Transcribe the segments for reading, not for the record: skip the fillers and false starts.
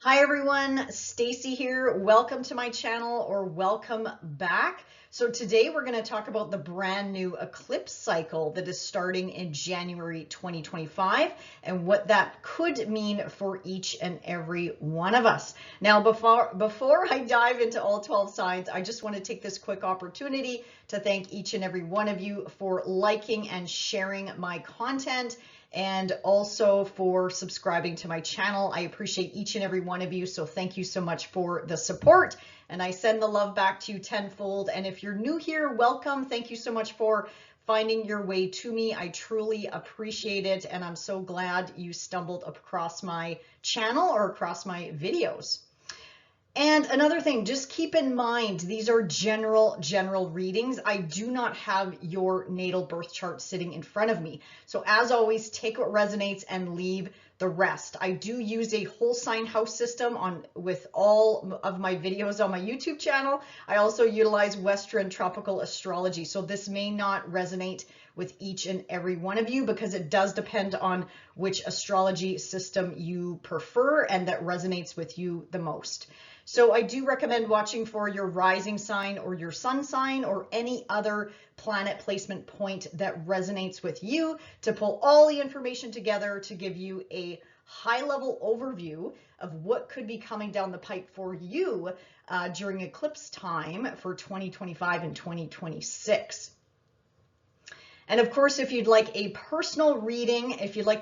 Hi everyone, Stacy here. Welcome to my channel or welcome back. So today we're going to talk about the brand new eclipse cycle that is starting in January 2025 and what that could mean for each and every one of us. Now, before I dive into all 12 signs, I just want to take this quick opportunity to thank each and every one of you for liking and sharing my content, and also for subscribing to my channel. I appreciate each and every one of you, so thank you so much for the support, and I send the love back to you tenfold. And if you're new here, welcome. Thank you so much for finding your way to me. I truly appreciate it, and I'm so glad you stumbled across my channel or across my videos. And another thing, just keep in mind, these are general readings. I do not have your natal birth chart sitting in front of me. So as always, take what resonates and leave the rest. I do use a whole sign house system with all of my videos on my YouTube channel. I also utilize Western tropical astrology. So this may not resonate with each and every one of you because it does depend on which astrology system you prefer and that resonates with you the most. So I do recommend watching for your rising sign or your sun sign or any other planet placement point that resonates with you to pull all the information together to give you a high-level overview of what could be coming down the pipe for you during eclipse time for 2025 and 2026. And of course, if you'd like a personal reading, if you'd like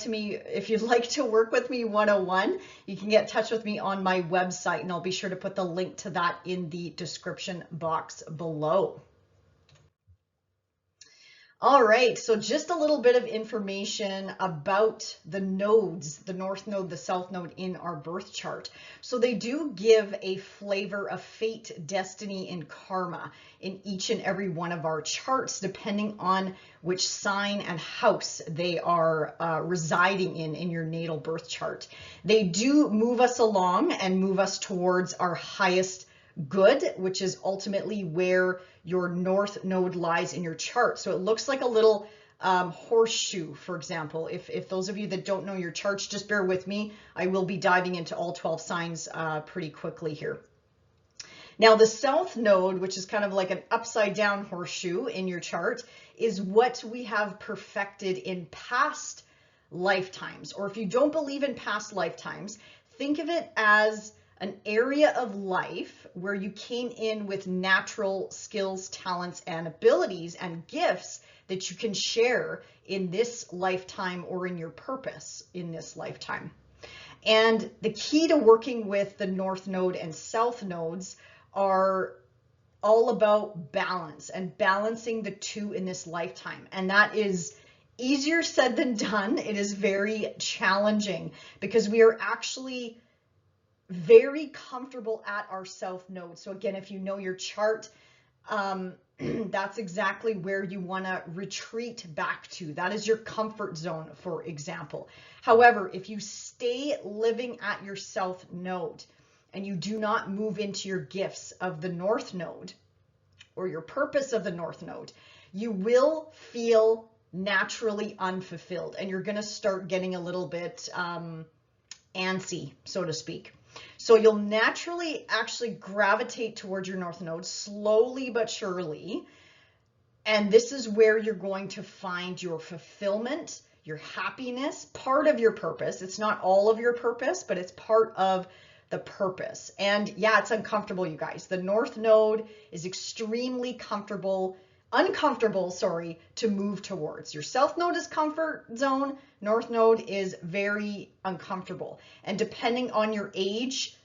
to work with me one-on-one, you can get in touch with me on my website, and I'll be sure to put the link to that in the description box below. All right, so just a little bit of information about the nodes, the north node, the south node in our birth chart. So they do give a flavor of fate, destiny, and karma in each and every one of our charts, depending on which sign and house they are residing in your natal birth chart. They do move us along and move us towards our highest good, which is ultimately where your north node lies in your chart. So it looks like a little horseshoe, for example. If those of you that don't know your charts, just bear with me. I will be diving into all 12 signs pretty quickly here. Now, the south node, which is kind of like an upside down horseshoe in your chart, is what we have perfected in past lifetimes. Or if you don't believe in past lifetimes, think of it as an area of life where you came in with natural skills, talents, and abilities and gifts that you can share in this lifetime or in your purpose in this lifetime. And the key to working with the north node and south nodes are all about balance and balancing the two in this lifetime. And that is easier said than done. It is very challenging because we are actually very comfortable at our south node. So again, if you know your chart, that's exactly where you want to retreat back to. That is your comfort zone, for example. However, if you stay living at your south node and you do not move into your gifts of the north node or your purpose of the north node, you will feel naturally unfulfilled and you're going to start getting a little bit antsy, so to speak. So you'll naturally actually gravitate towards your north node slowly but surely. And this is where you're going to find your fulfillment, your happiness, part of your purpose. It's not all of your purpose, but it's part of the purpose. And yeah, it's uncomfortable, you guys. The north node is extremely uncomfortable, to move towards. Your south node is comfort zone, north node is very uncomfortable. And depending on your age,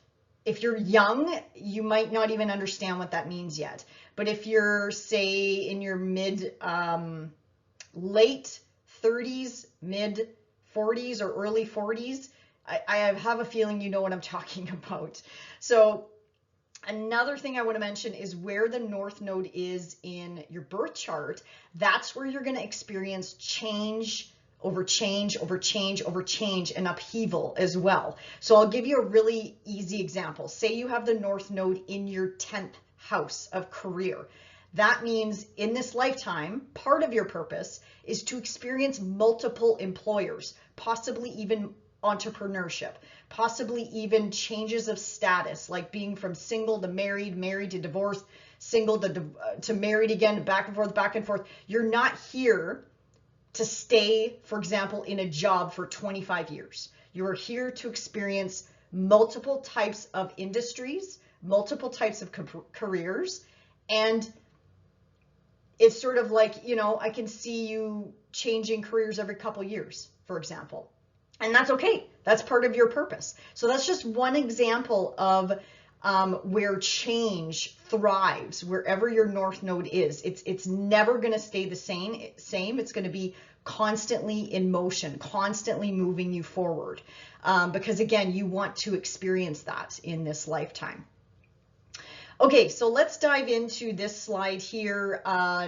if you're young, you might not even understand what that means yet. But if you're, say, in your late 30s, mid 40s, or early 40s, I have a feeling you know what I'm talking about. So another thing I want to mention is where the north node is in your birth chart. That's where you're going to experience change over change over change over change and upheaval as well. So I'll give you a really easy example. Say you have the north node in your 10th house of career. That means in this lifetime, part of your purpose is to experience multiple employers, possibly even entrepreneurship, possibly even changes of status, like being from single to married, married to divorced, single to married again, back and forth, back and forth. You're not here to stay, for example, in a job for 25 years. You are here to experience multiple types of industries, multiple types of careers, and it's sort of like, you know, I can see you changing careers every couple years, for example. And that's okay. That's part of your purpose. So that's just one example of where change thrives wherever your North Node is. It's never going to stay the same. It's going to be constantly in motion, constantly moving you forward. Because again, you want to experience that in this lifetime. Okay, so let's dive into this slide here.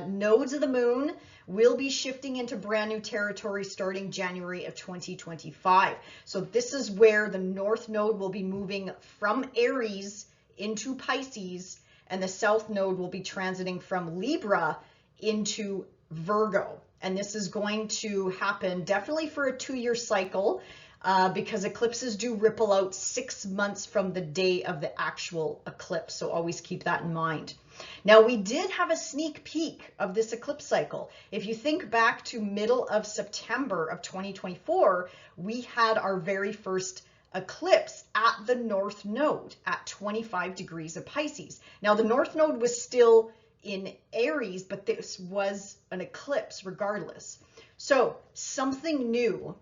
Nodes of the moon will be shifting into brand new territory starting January of 2025. So this is where the North Node will be moving from Aries into Pisces, and the South Node will be transiting from Libra into Virgo. And this is going to happen definitely for a 2-year cycle. Because eclipses do ripple out 6 months from the day of the actual eclipse. So always keep that in mind. Now, we did have a sneak peek of this eclipse cycle. If you think back to middle of September of 2024, we had our very first eclipse at the North Node at 25 degrees of Pisces. Now, the North Node was still in Aries, but this was an eclipse regardless. So something new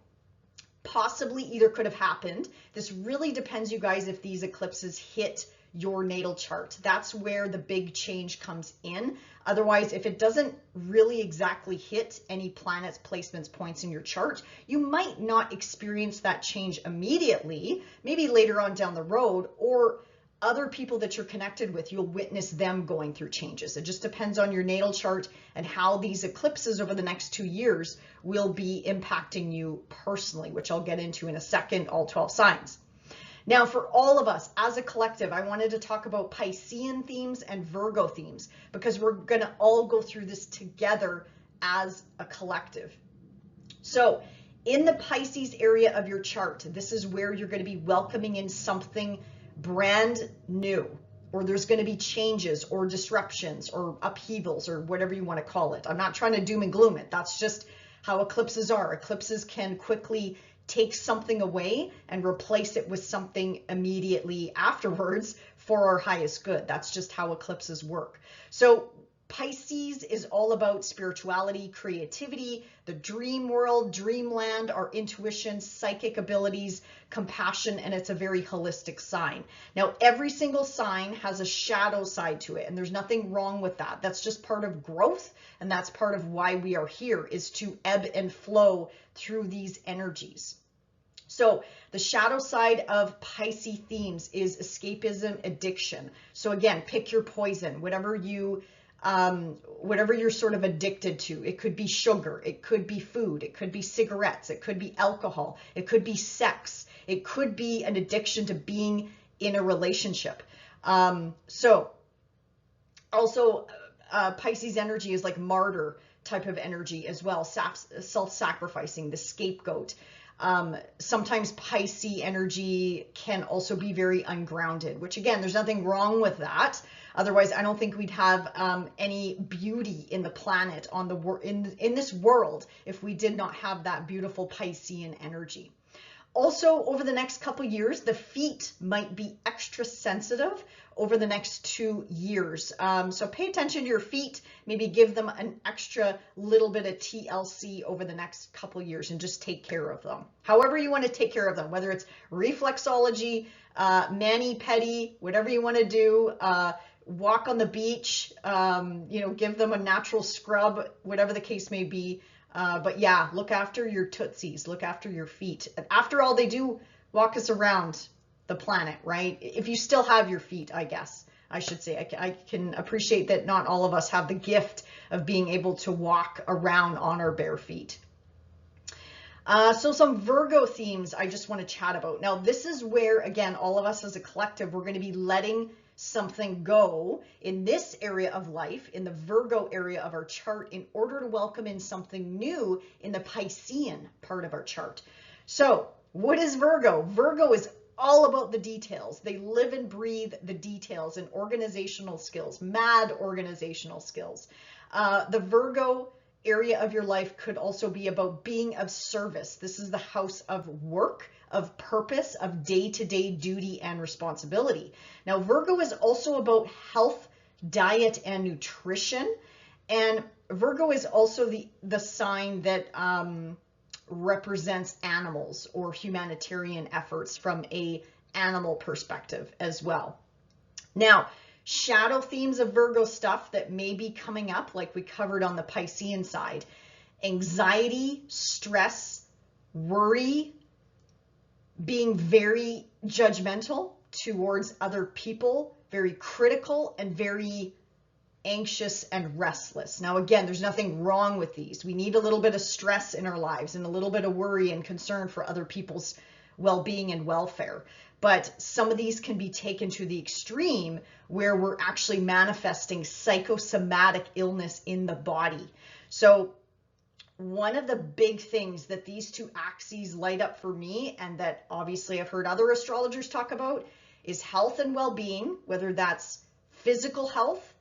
possibly either could have happened. This really depends, you guys, if these eclipses hit your natal chart. That's where the big change comes in. Otherwise, if it doesn't really exactly hit any planets, placements, points in your chart, you might not experience that change immediately, maybe later on down the road, or other people that you're connected with, you'll witness them going through changes. It just depends on your natal chart and how these eclipses over the next 2 years will be impacting you personally, which I'll get into in a second, all 12 signs. Now, for all of us as a collective, I wanted to talk about Piscean themes and Virgo themes because we're going to all go through this together as a collective. So in the Pisces area of your chart, this is where you're going to be welcoming in something brand new, or there's going to be changes or disruptions or upheavals or whatever you want to call it. I'm not trying to doom and gloom it. That's just how eclipses are. Eclipses can quickly take something away and replace it with something immediately afterwards for our highest good. That's just how eclipses work. So Pisces is all about spirituality, creativity, the dream world, dreamland, our intuition, psychic abilities, compassion, and it's a very holistic sign. Now, every single sign has a shadow side to it, and there's nothing wrong with that. That's just part of growth, and that's part of why we are here, is to ebb and flow through these energies. So the shadow side of Pisces themes is escapism, addiction. So again, pick your poison, whatever you're sort of addicted to. It could be sugar, it could be food, it could be cigarettes, it could be alcohol, it could be sex, it could be an addiction to being in a relationship. So also Pisces energy is like martyr type of energy as well, self-sacrificing, the scapegoat. Sometimes Pisces energy can also be very ungrounded, which again, there's nothing wrong with that. Otherwise, I don't think we'd have any beauty in the planet on the in this world if we did not have that beautiful Piscean energy. Also, over the next couple years, the feet might be extra sensitive over the next 2 years. So pay attention to your feet, maybe give them an extra little bit of TLC over the next couple years and just take care of them. However you want to take care of them, whether it's reflexology, mani-pedi, whatever you want to do, walk on the beach, give them a natural scrub, whatever the case may be. But yeah, look after your tootsies, look after your feet. After all, they do walk us around the planet, right? If you still have your feet, I guess I should say. I can appreciate that not all of us have the gift of being able to walk around on our bare feet. So some Virgo themes I just want to chat about. Now, this is where, again, all of us as a collective, we're going to be letting something go in this area of life, in the Virgo area of our chart, in order to welcome in something new in the Piscean part of our chart. So what is Virgo? Virgo is all about the details. They live and breathe the details and organizational skills, mad organizational skills. The Virgo area of your life could also be about being of service. This is the house of work, of purpose, of day-to-day duty and responsibility. Now, Virgo is also about health, diet, and nutrition. And Virgo is also the sign that represents animals or humanitarian efforts from a animal perspective as well. Now, shadow themes of Virgo stuff that may be coming up, like we covered on the Piscean side: anxiety, stress, worry, being very judgmental towards other people, very critical, and very anxious and restless. Now, again, there's nothing wrong with these. We need a little bit of stress in our lives and a little bit of worry and concern for other people's well-being and welfare. But some of these can be taken to the extreme where we're actually manifesting psychosomatic illness in the body. So one of the big things that these two axes light up for me, and that obviously I've heard other astrologers talk about, is health and well-being, whether that's physical health,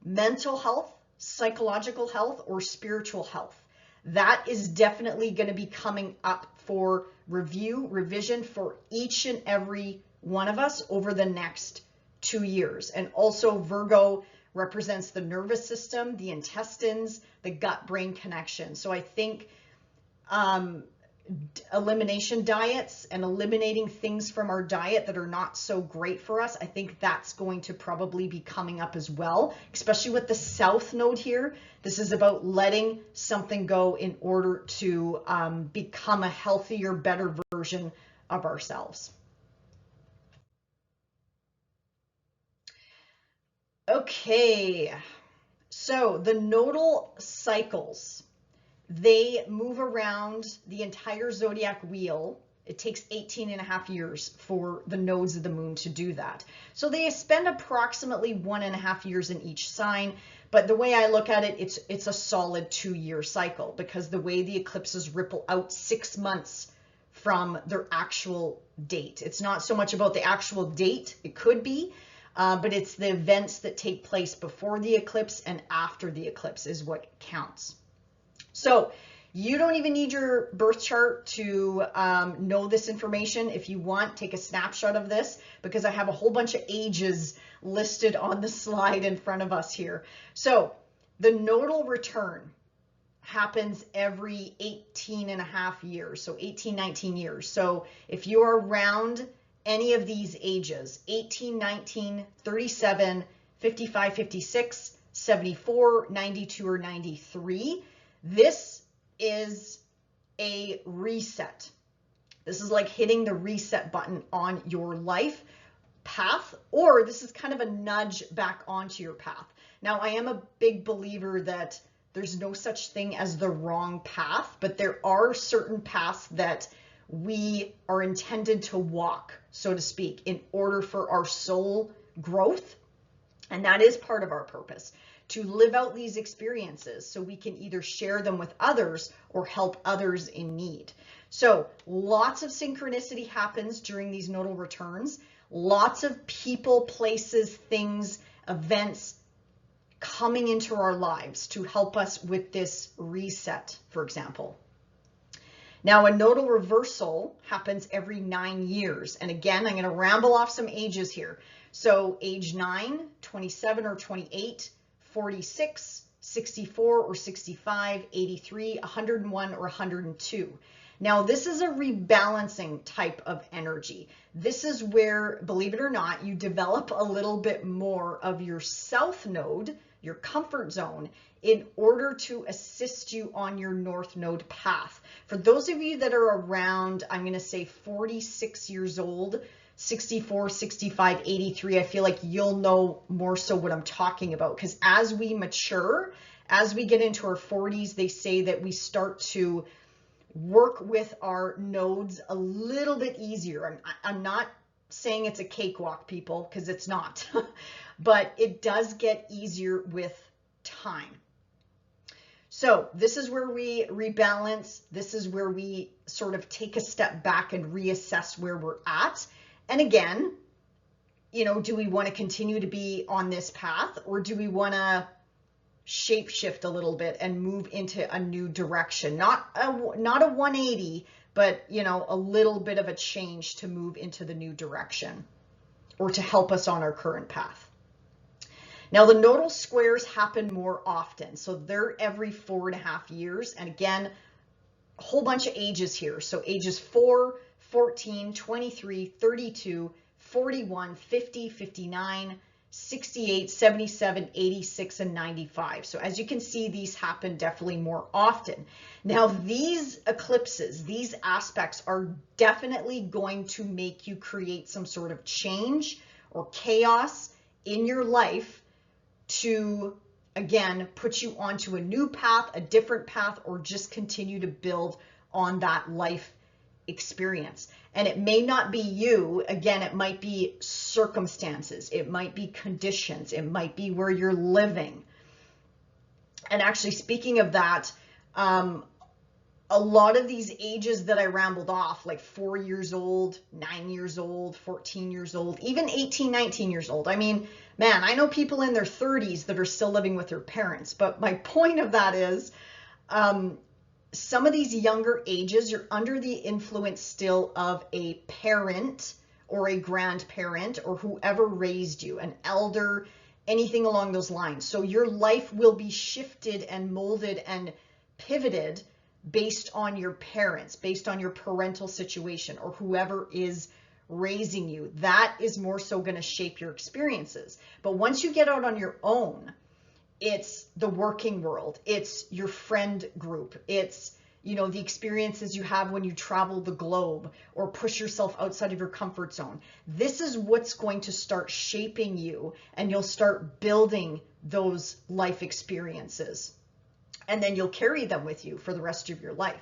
mental health, psychological health, or spiritual health. That is definitely going to be coming up for review, revision for each and every one of us over the next 2 years. And also Virgo represents the nervous system, the intestines, the gut-brain connection. So I think elimination diets and eliminating things from our diet that are not so great for us, I think that's going to probably be coming up as well, especially with the South Node here. This is about letting something go in order to become a healthier, better version of ourselves. Okay, so the nodal cycles, they move around the entire zodiac wheel. It takes 18.5 years for the nodes of the moon to do that. So they spend approximately 1.5 years in each sign. But the way I look at it, it's a solid 2-year cycle, because the way the eclipses ripple out 6 months from their actual date. It's not so much about the actual date, it could be, but it's the events that take place before the eclipse and after the eclipse is what counts. So you don't even need your birth chart to know this information. If you want, take a snapshot of this, because I have a whole bunch of ages listed on the slide in front of us here. So the nodal return happens every 18.5 years, so 18, 19 years. So if you're around any of these ages, 18, 19, 37, 55, 56, 74, 92, or 93, this is a reset. This is like hitting the reset button on your life path, or this is kind of a nudge back onto your path. Now, I am a big believer that there's no such thing as the wrong path, but there are certain paths that we are intended to walk, so to speak, in order for our soul growth. And that is part of our purpose, to live out these experiences so we can either share them with others or help others in need. So lots of synchronicity happens during these nodal returns. Lots of people, places, things, events coming into our lives to help us with this reset, for example. Now, a nodal reversal happens every 9 years. And again, I'm going to ramble off some ages here. So age 9, 27 or 28, 46, 64 or 65, 83, 101 or 102. Now, this is a rebalancing type of energy. This is where, believe it or not, you develop a little bit more of your South Node, your comfort zone, in order to assist you on your North Node path. For those of you that are around, I'm going to say 46 years old, 64, 65, 83, I feel like you'll know more so what I'm talking about, because as we mature, as we get into our 40s, they say that we start to work with our nodes a little bit easier. I'm not saying it's a cakewalk, people, because it's not, but it does get easier with time. So this is where we rebalance. This is where we sort of take a step back and reassess where we're at. And again, you know, do we want to continue to be on this path, or do we want to shape shift a little bit and move into a new direction? Not a 180, but, you know, a little bit of a change to move into the new direction or to help us on our current path. Now, the nodal squares happen more often. So they're every 4.5 years. And again, a whole bunch of ages here. So ages 4, 14, 23, 32, 41, 50, 59, 68, 77, 86, and 95. So as you can see, these happen definitely more often. Now, these eclipses, these aspects are definitely going to make you create some sort of change or chaos in your life to, again, put you onto a new path, a different path, or just continue to build on that life experience. And it may not be you. Again, it might be circumstances. It might be conditions. It might be where you're living. And actually, speaking of that, a lot of these ages that I rambled off, like 4 years old, 9 years old, 14 years old, even 18, 19 years old. I mean, man, I know people in their 30s that are still living with their parents. But my point of that is, some of these younger ages, you're under the influence still of a parent or a grandparent or whoever raised you, an elder, anything along those lines. So your life will be shifted and molded and pivoted based on your parents, based on your parental situation or whoever is raising you. That is more so going to shape your experiences. But once you get out on your own, it's the working world, it's your friend group, it's, you know, the experiences you have when you travel the globe or push yourself outside of your comfort zone. This is what's going to start shaping you, and you'll start building those life experiences. And then you'll carry them with you for the rest of your life.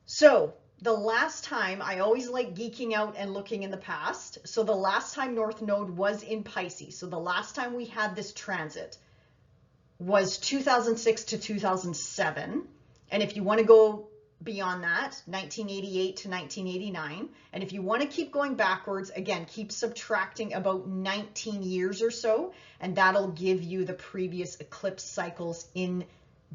So the last time, I always like geeking out and looking in the past. So the last time North Node was in Pisces, so the last time we had this transit was 2006 to 2007. And if you want to go beyond that, 1988 to 1989. And if you want to keep going backwards, again, keep subtracting about 19 years or so, and that'll give you the previous eclipse cycles in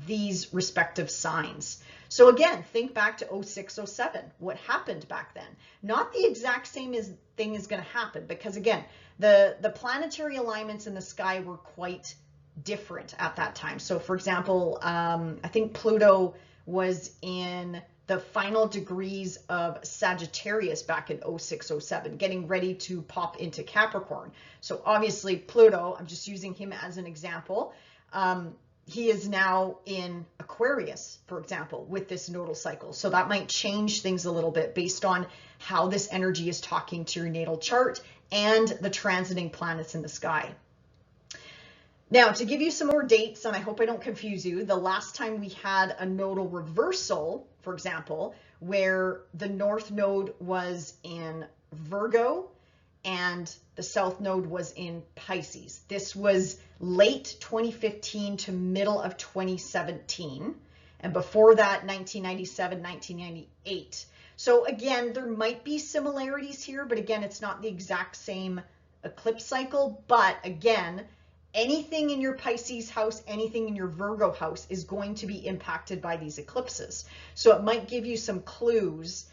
these respective signs. So again, think back to 06, 07. What happened back then? Not the exact same thing is going to happen, because again, the planetary alignments in the sky were quite different at that time. So for example, I think Pluto was in the final degrees of Sagittarius back in 06, 07, getting ready to pop into Capricorn. So obviously Pluto, I'm just using him as an example, he is now in Aquarius, for example, with this nodal cycle. So that might change things a little bit based on how this energy is talking to your natal chart and the transiting planets in the sky. Now, to give you some more dates, and I hope I don't confuse you, the last time we had a nodal reversal, for example, where the North Node was in Virgo and the South Node was in Pisces. This was late 2015 to middle of 2017. And before that, 1997, 1998. So again, there might be similarities here, but again, it's not the exact same eclipse cycle. But again, anything in your Pisces house, anything in your Virgo house is going to be impacted by these eclipses. So it might give you some clues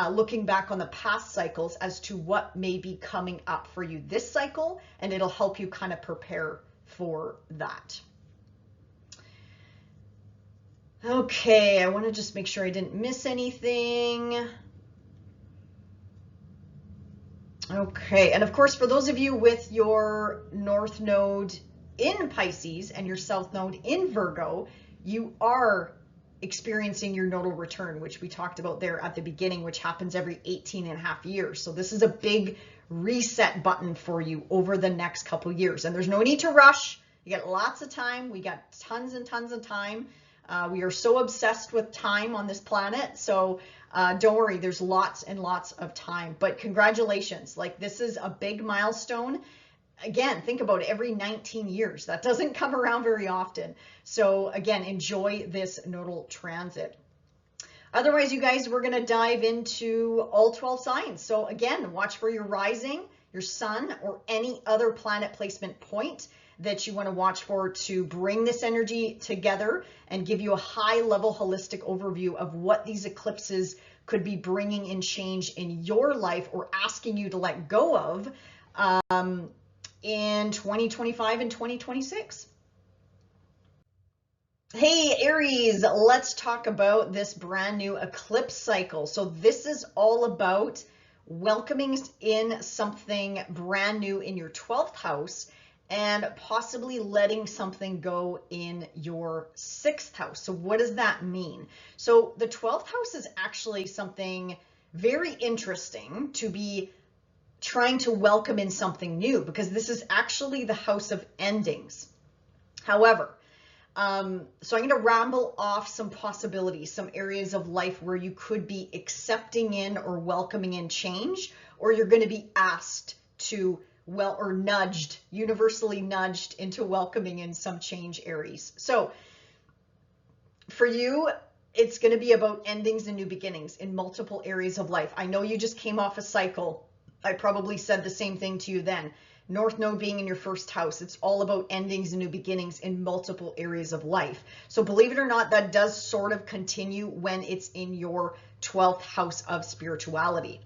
looking back on the past cycles as to what may be coming up for you this cycle, and it'll help you kind of prepare for that. Okay, I want to just make sure I didn't miss anything. Okay, and of course, for those of you with your North Node in Pisces and your South Node in Virgo, you are experiencing your nodal return, which we talked about there at the beginning, which happens every 18.5 years. So this is a big reset button for you over the next couple years. And there's no need to rush. You get lots of time. We got tons and tons of time. We are so obsessed with time on this planet. So don't worry, there's lots and lots of time. But congratulations, like this is a big milestone. again, think about it, every 19 years. That doesn't come around very often. So again, enjoy this nodal transit. Otherwise, you guys, we're going to dive into all 12 signs. So again, watch for your rising, your sun, or any other planet placement point that you want to watch for to bring this energy together and give you a high level holistic overview of what these eclipses could be bringing in change in your life or asking you to let go of in 2025 and 2026. Hey Aries, let's talk about this brand new eclipse cycle. So this is all about welcoming in something brand new in your 12th house and possibly letting something go in your 6th house. So what does that mean? So the 12th house is actually something very interesting to be trying to welcome in something new, because this is actually the house of endings. However, so I'm going to ramble off some possibilities, some areas of life where you could be accepting in or welcoming in change, or you're going to be asked to, well, or nudged, universally nudged into welcoming in some change, Aries. So for you, it's going to be about endings and new beginnings in multiple areas of life. I know you just came off a cycle. I probably said the same thing to you then. North Node being in your first house, it's all about endings and new beginnings in multiple areas of life. So believe it or not, that does sort of continue when it's in your 12th house of spirituality.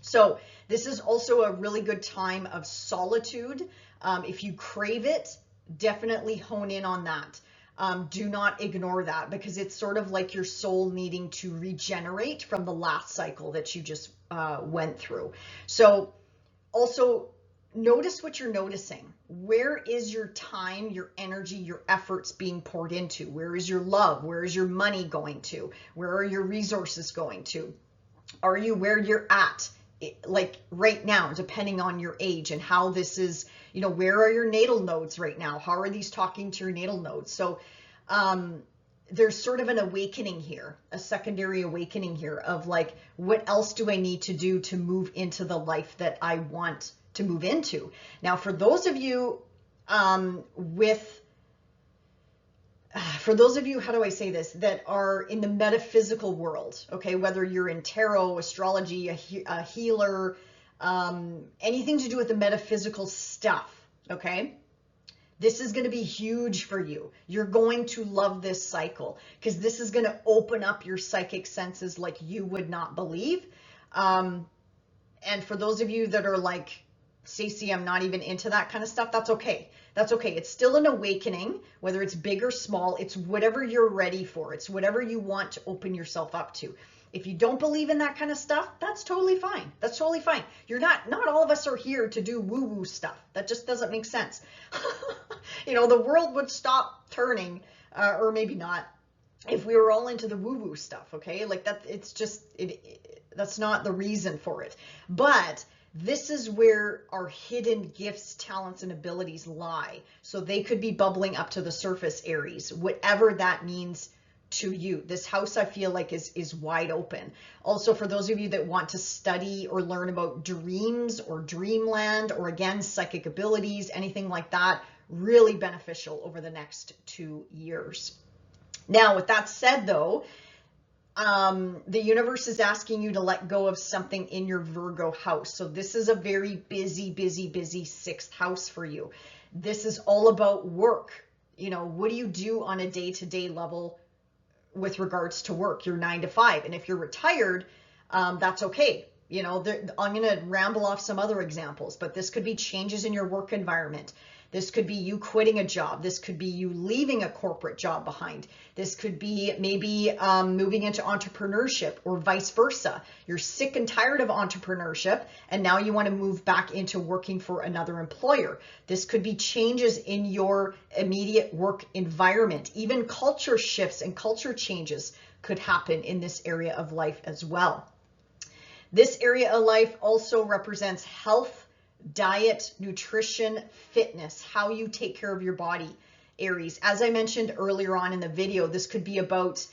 So this is also a really good time of solitude. If you crave it, definitely hone in on that. Do not ignore that, because it's sort of like your soul needing to regenerate from the last cycle that you just went through. So also notice what you're noticing. Where is your time, your energy, your efforts being poured into? Where is your love? Where is your money going to? Where are your resources going to? Are you where you're at, like right now, depending on your age and how this is, you know, where are your natal nodes right now? How are these talking to your natal nodes? So there's sort of an awakening here, a secondary awakening here of like, what else do I need to do to move into the life that I want to move into? Now, for those of you how do I say this, that are in the metaphysical world, okay, whether you're in tarot, astrology, a healer, anything to do with the metaphysical stuff, okay, this is going to be huge for you. You're going to love this cycle, because this is going to open up your psychic senses like you would not believe. And for those of you that are like, Stacey, I'm not even into that kind of stuff, that's okay. That's okay. It's still an awakening, whether it's big or small. It's whatever you're ready for. It's whatever you want to open yourself up to. If you don't believe in that kind of stuff, that's totally fine. That's totally fine. You're not all of us are here to do woo-woo stuff. That just doesn't make sense. You know, the world would stop turning, or maybe not, if we were all into the woo-woo stuff, okay? Like that, it's just, that's not the reason for it. But this is where our hidden gifts, talents, and abilities lie. So they could be bubbling up to the surface, Aries, whatever that means to you. This house, I feel like, is wide open. Also, for those of you that want to study or learn about dreams or dreamland, or again, psychic abilities, anything like that, really beneficial over the next 2 years. Now, with that said, though, the universe is asking you to let go of something in your Virgo house. So this is a very busy, busy, busy 6th house for you. This is all about work. You know, what do you do on a day-to-day level with regards to work? You're 9 to 5. And if you're retired, that's okay. You know, I'm going to ramble off some other examples, but this could be changes in your work environment. This could be you quitting a job. This could be you leaving a corporate job behind. This could be maybe moving into entrepreneurship, or vice versa. You're sick and tired of entrepreneurship, and now you want to move back into working for another employer. This could be changes in your immediate work environment. Even culture shifts and culture changes could happen in this area of life as well. This area of life also represents health, diet, nutrition, fitness, how you take care of your body, Aries. As I mentioned earlier on in the video, this could be about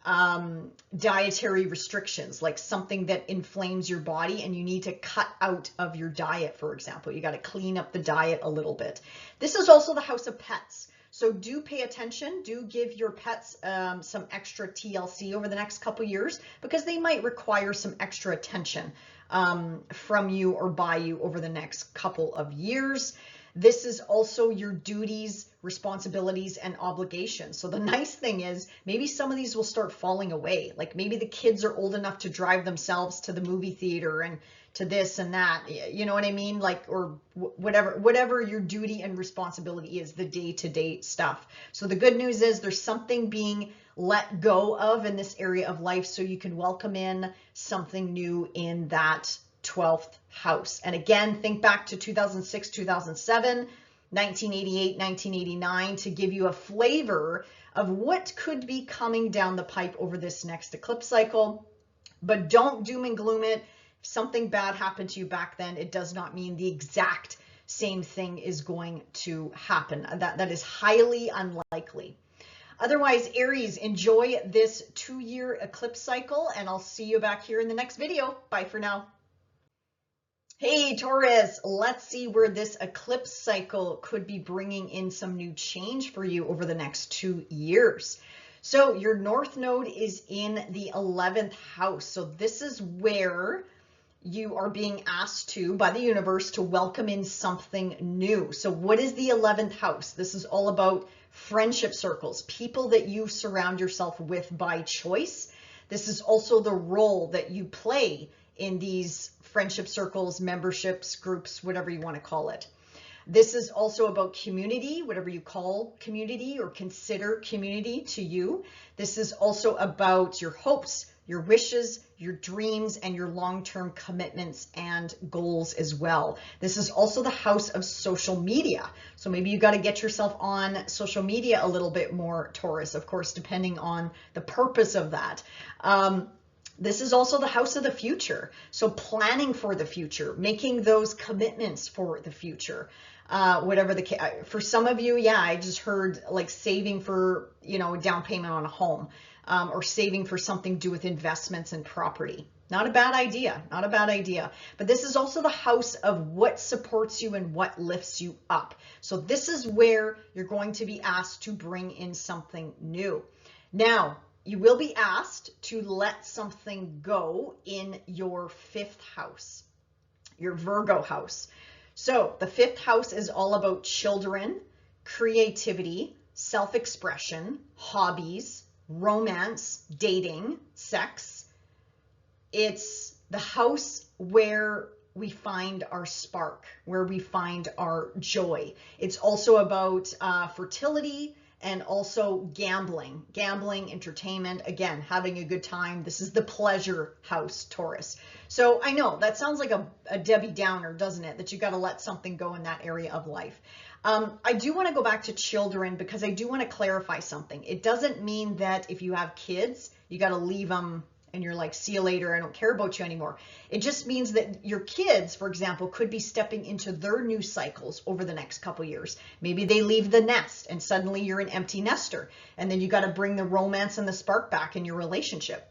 dietary restrictions, like something that inflames your body and you need to cut out of your diet, for example. You got to clean up the diet a little bit. This is also the house of pets. So do pay attention, do give your pets some extra TLC over the next couple years, because they might require some extra attention from you or by you over the next couple of years. This is also your duties, responsibilities, and obligations. So the nice thing is maybe some of these will start falling away. Like maybe the kids are old enough to drive themselves to the movie theater and to this and that, you know what I mean? Like, or whatever your duty and responsibility is, the day-to-day stuff. So the good news is there's something being let go of in this area of life, so you can welcome in something new in that 12th house. And again, think back to 2006, 2007, 1988, 1989 to give you a flavor of what could be coming down the pipe over this next eclipse cycle. But don't doom and gloom it. If something bad happened to you back then, it does not mean the exact same thing is going to happen. That is highly unlikely. Otherwise, Aries, enjoy this 2-year eclipse cycle, and I'll see you back here in the next video. Bye for now. Hey Taurus, let's see where this eclipse cycle could be bringing in some new change for you over the next 2 years. So your North Node is in the 11th house. So this is where you are being asked to, by the universe, to welcome in something new. So what is the 11th house? This is all about friendship circles, people that you surround yourself with by choice. This is also the role that you play in these friendship circles, memberships, groups, whatever you want to call it. This is also about community, whatever you call community or consider community to you. This is also about your hopes, your wishes, your dreams, and your long-term commitments and goals as well. This is also the house of social media. So maybe you got to get yourself on social media a little bit more, Taurus, of course, depending on the purpose of that. This is also the house of the future. So planning for the future, making those commitments for the future. Whatever the case, for some of you, yeah, I just heard like saving for, you know, a down payment on a home, or saving for something to do with investments and property. Not a bad idea, not a bad idea. But this is also the house of what supports you and what lifts you up. So this is where you're going to be asked to bring in something new. Now, you will be asked to let something go in your 5th house, your Virgo house. So the 5th house is all about children, creativity, self-expression, hobbies, romance, dating, sex. It's the house where we find our spark, where we find our joy. It's also about fertility, and also gambling, entertainment, again, having a good time. This is the pleasure house, Taurus. So I know that sounds like a Debbie Downer, doesn't it? That you got to let something go in that area of life. I do want to go back to children because I do want to clarify something. It doesn't mean that if you have kids, you got to leave them and you're like, see you later, I don't care about you anymore. It just means that your kids, for example, could be stepping into their new cycles over the next couple years. Maybe they leave the nest and suddenly you're an empty nester, and then you got to bring the romance and the spark back in your relationship.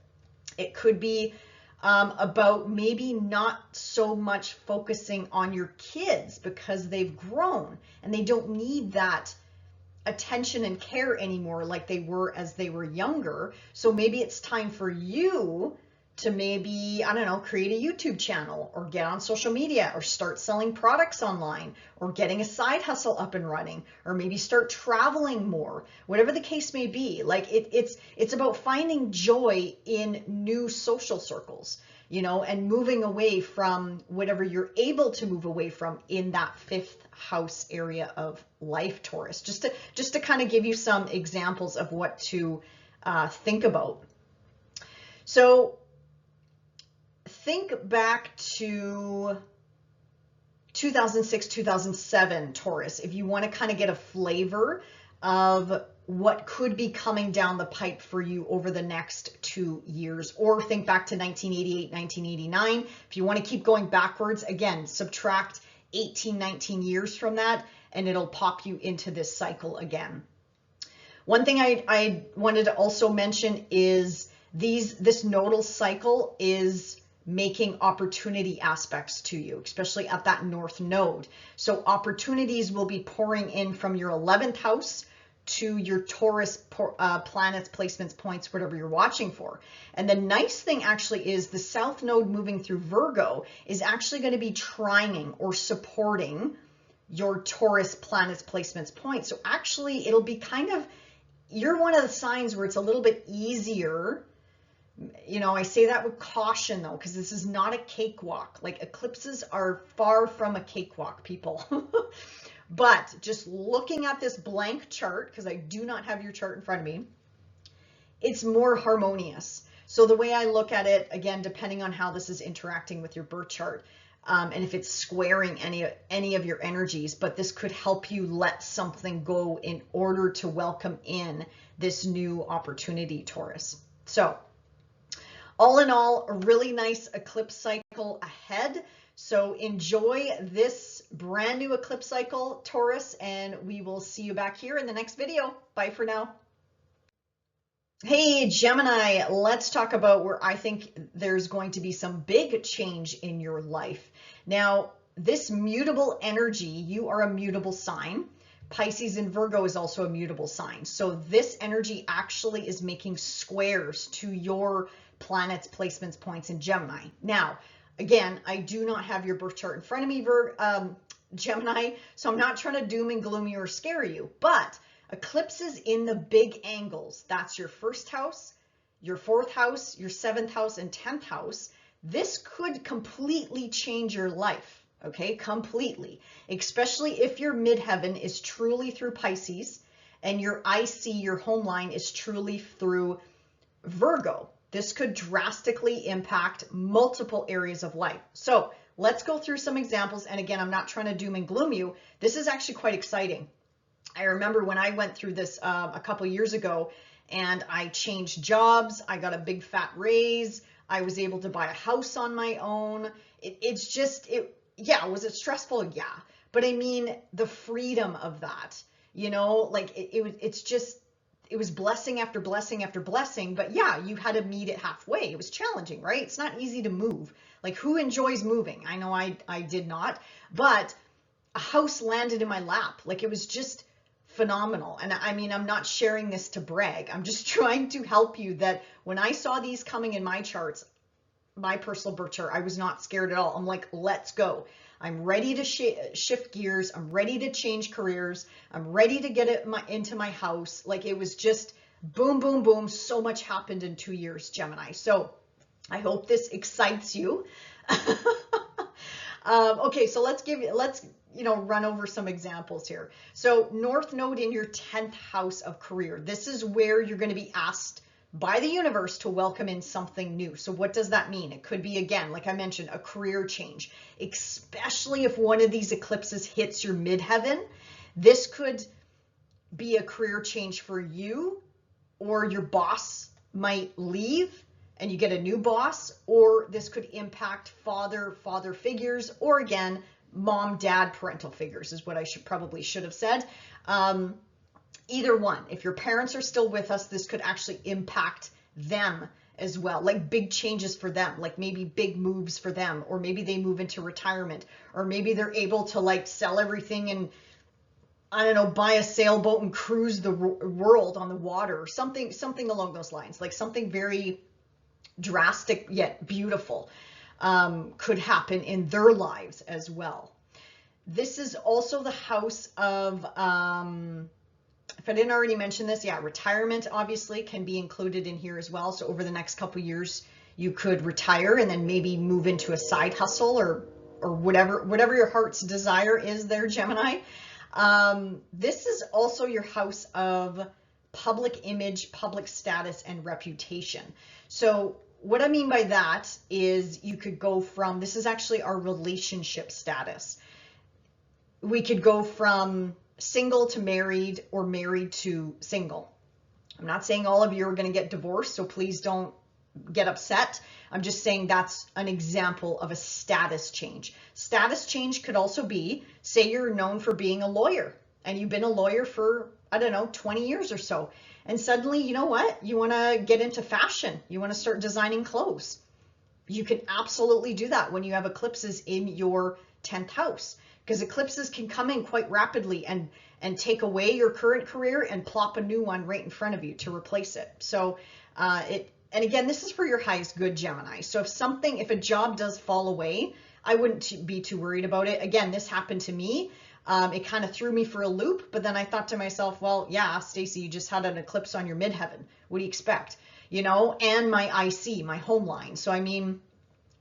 It could be about maybe not so much focusing on your kids because they've grown and they don't need that attention and care anymore like they were as they were younger. So maybe it's time for you to maybe, I don't know, create a YouTube channel or get on social media or start selling products online or getting a side hustle up and running, or maybe start traveling more, whatever the case may be. Like it's about finding joy in new social circles, you know, and moving away from whatever you're able to move away from in that 5th house area of life, Taurus, just to kind of give you some examples of what to think about. So think back to 2006, 2007, Taurus, if you want to kind of get a flavor of what could be coming down the pipe for you over the next 2 years, or think back to 1988, 1989. If you want to keep going backwards, again, subtract 18, 19 years from that, and it'll pop you into this cycle again. One thing I wanted to also mention is this nodal cycle is making opportunity aspects to you, especially at that north node. So opportunities will be pouring in from your 11th house to your Taurus planets, placements, points, whatever you're watching for. And the nice thing actually is the south node moving through Virgo is actually going to be trining or supporting your Taurus planets, placements, points. So actually it'll be kind of, you're one of the signs where it's a little bit easier. You know, I say that with caution though, because this is not a cakewalk. Like eclipses are far from a cakewalk, people. But just looking at this blank chart, because I do not have your chart in front of me, it's more harmonious. So the way I look at it, again, depending on how this is interacting with your birth chart, and if it's squaring any of your energies, but this could help you let something go in order to welcome in this new opportunity, Taurus. So all in all, a really nice eclipse cycle ahead. So enjoy this brand new eclipse cycle, Taurus, and we will see you back here in the next video. Bye for now. Hey, Gemini, let's talk about where I think there's going to be some big change in your life. Now, this mutable energy, you are a mutable sign. Pisces and Virgo is also a mutable sign. So this energy actually is making squares to your planets, placements, points in Gemini. Now, again, I do not have your birth chart in front of me, Gemini, so I'm not trying to doom and gloom you or scare you, but eclipses in the big angles, that's your first house, your fourth house, your seventh house, and 10th house. This could completely change your life, okay? Completely, especially if your midheaven is truly through Pisces and your IC, your home line, is truly through Virgo. This could drastically impact multiple areas of life. So let's go through some examples. And again, I'm not trying to doom and gloom you. This is actually quite exciting. I remember when I went through this a couple years ago and I changed jobs. I got a big fat raise. I was able to buy a house on my own. Yeah, was it stressful? Yeah. But I mean, the freedom of that, you know, like it was blessing after blessing after blessing, but yeah, you had to meet it halfway. It was challenging, right? It's not easy to move. Like, who enjoys moving? I know I did not, but a house landed in my lap. Like, it was just phenomenal. And I mean, I'm not sharing this to brag. I'm just trying to help you that when I saw these coming in my charts, my personal birth chart, I was not scared at all. I'm like, let's go. I'm ready to shift gears. I'm ready to change careers. I'm ready to get it into my house. Like, it was just boom, boom, boom. So much happened in 2 years, Gemini. So I hope this excites you. Okay, so let's run over some examples here. So North Node in your 10th house of career. This is where you're going to be asked by the universe to welcome in something new. So what does that mean? It could be, again, like I mentioned, a career change, especially if one of these eclipses hits your midheaven. This could be a career change for you, or your boss might leave and you get a new boss, or this could impact father figures, or again, mom, dad, parental figures is what I probably should have said. Either one. If your parents are still with us, this could actually impact them as well, like big changes for them, like maybe big moves for them, or maybe they move into retirement, or maybe they're able to like sell everything and, I don't know, buy a sailboat and cruise the world on the water, or something along those lines, like something very drastic yet beautiful could happen in their lives as well. This is also the house of, if I didn't already mention this, yeah, retirement obviously can be included in here as well. So over the next couple of years, you could retire and then maybe move into a side hustle or whatever your heart's desire is there, Gemini. This is also your house of public image, public status, and reputation. So what I mean by that is you could go from, this is actually our relationship status. We could go from single to married, or married to single. I'm not saying all of you are going to get divorced, so please don't get upset. I'm just saying that's an example of a status change. Status change could also be, say you're known for being a lawyer and you've been a lawyer for I don't know, 20 years or so. And suddenly, you know what? You want to get into fashion. You want to start designing clothes. You can absolutely do that when you have eclipses in your 10th house, because eclipses can come in quite rapidly and take away your current career and plop a new one right in front of you to replace it. So and again, this is for your highest good, Gemini. So if a job does fall away, I wouldn't be too worried about it. Again, this happened to me. It kind of threw me for a loop, but then I thought to myself, well, yeah, Stacey, you just had an eclipse on your midheaven. What do you expect? You know, and my IC, my home line. So, I mean,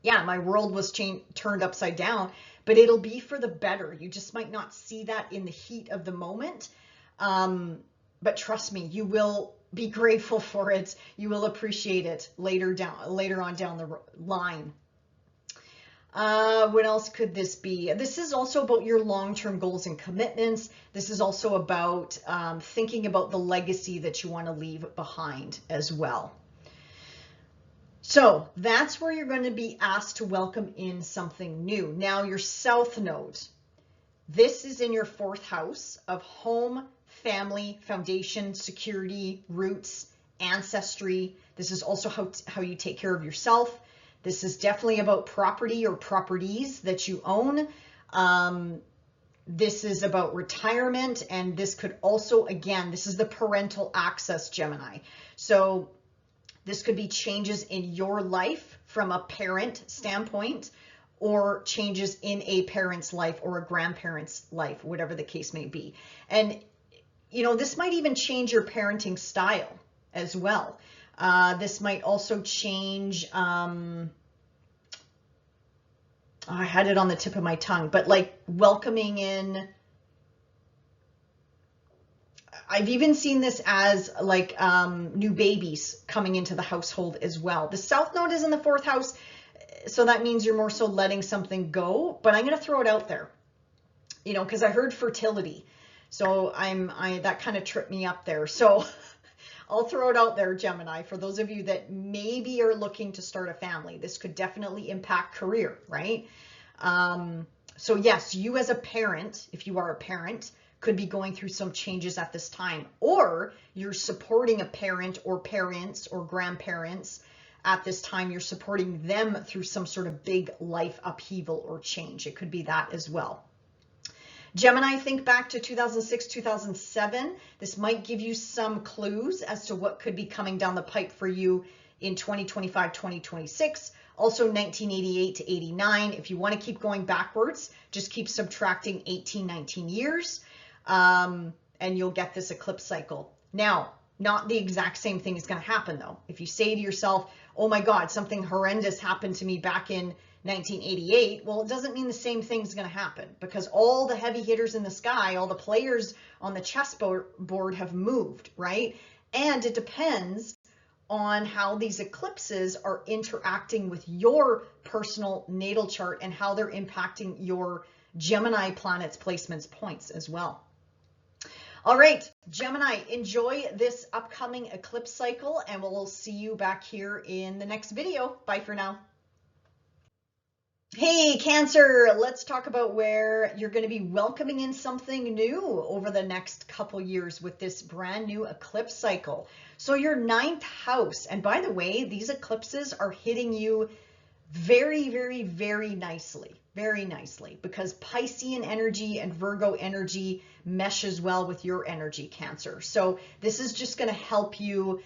yeah, my world was turned upside down, but it'll be for the better. You just might not see that in the heat of the moment. But trust me, you will be grateful for it. You will appreciate it later on down the line. What else could this be? This is also about your long-term goals and commitments. This is also about thinking about the legacy that you want to leave behind as well. So that's where you're going to be asked to welcome in something new. Now, your South Node. This is in your 4th house of home, family, foundation, security, roots, ancestry. This is also how you take care of yourself. This is definitely about property or properties that you own. This is about retirement, and this could also, again, this is the parental access, Gemini. So this could be changes in your life from a parent standpoint, or changes in a parent's life or a grandparent's life, whatever the case may be. And, you know, this might even change your parenting style as well. This might also change, I had it on the tip of my tongue, but like welcoming in, I've even seen this as like new babies coming into the household as well. The South Node is in the 4th house, so that means you're more so letting something go, but I'm going to throw it out there, you know, because I heard fertility. So that kind of tripped me up there. So I'll throw it out there, Gemini, for those of you that maybe are looking to start a family. This could definitely impact career, right? So yes, you as a parent, if you are a parent, could be going through some changes at this time, or you're supporting a parent or parents or grandparents at this time. You're supporting them through some sort of big life upheaval or change. It could be that as well. Gemini, think back to 2006, 2007. This might give you some clues as to what could be coming down the pipe for you in 2025, 2026. Also 1988 to 89. If you want to keep going backwards, just keep subtracting 18, 19 years, and you'll get this eclipse cycle. Now, not the exact same thing is going to happen though. If you say to yourself, oh my God, something horrendous happened to me back in 1988, well, it doesn't mean the same thing's going to happen, because all the heavy hitters in the sky, all the players on the chessboard have moved, right? And it depends on how these eclipses are interacting with your personal natal chart and how they're impacting your Gemini planets, placements, points as well. All right, Gemini, enjoy this upcoming eclipse cycle, and we'll see you back here in the next video. Bye for now. Hey, Cancer, let's talk about where you're going to be welcoming in something new over the next couple years with this brand new eclipse cycle. So your 9th house, and by the way, these eclipses are hitting you very, very, very nicely, because Piscean energy and Virgo energy meshes well with your energy, Cancer. So this is just going to help you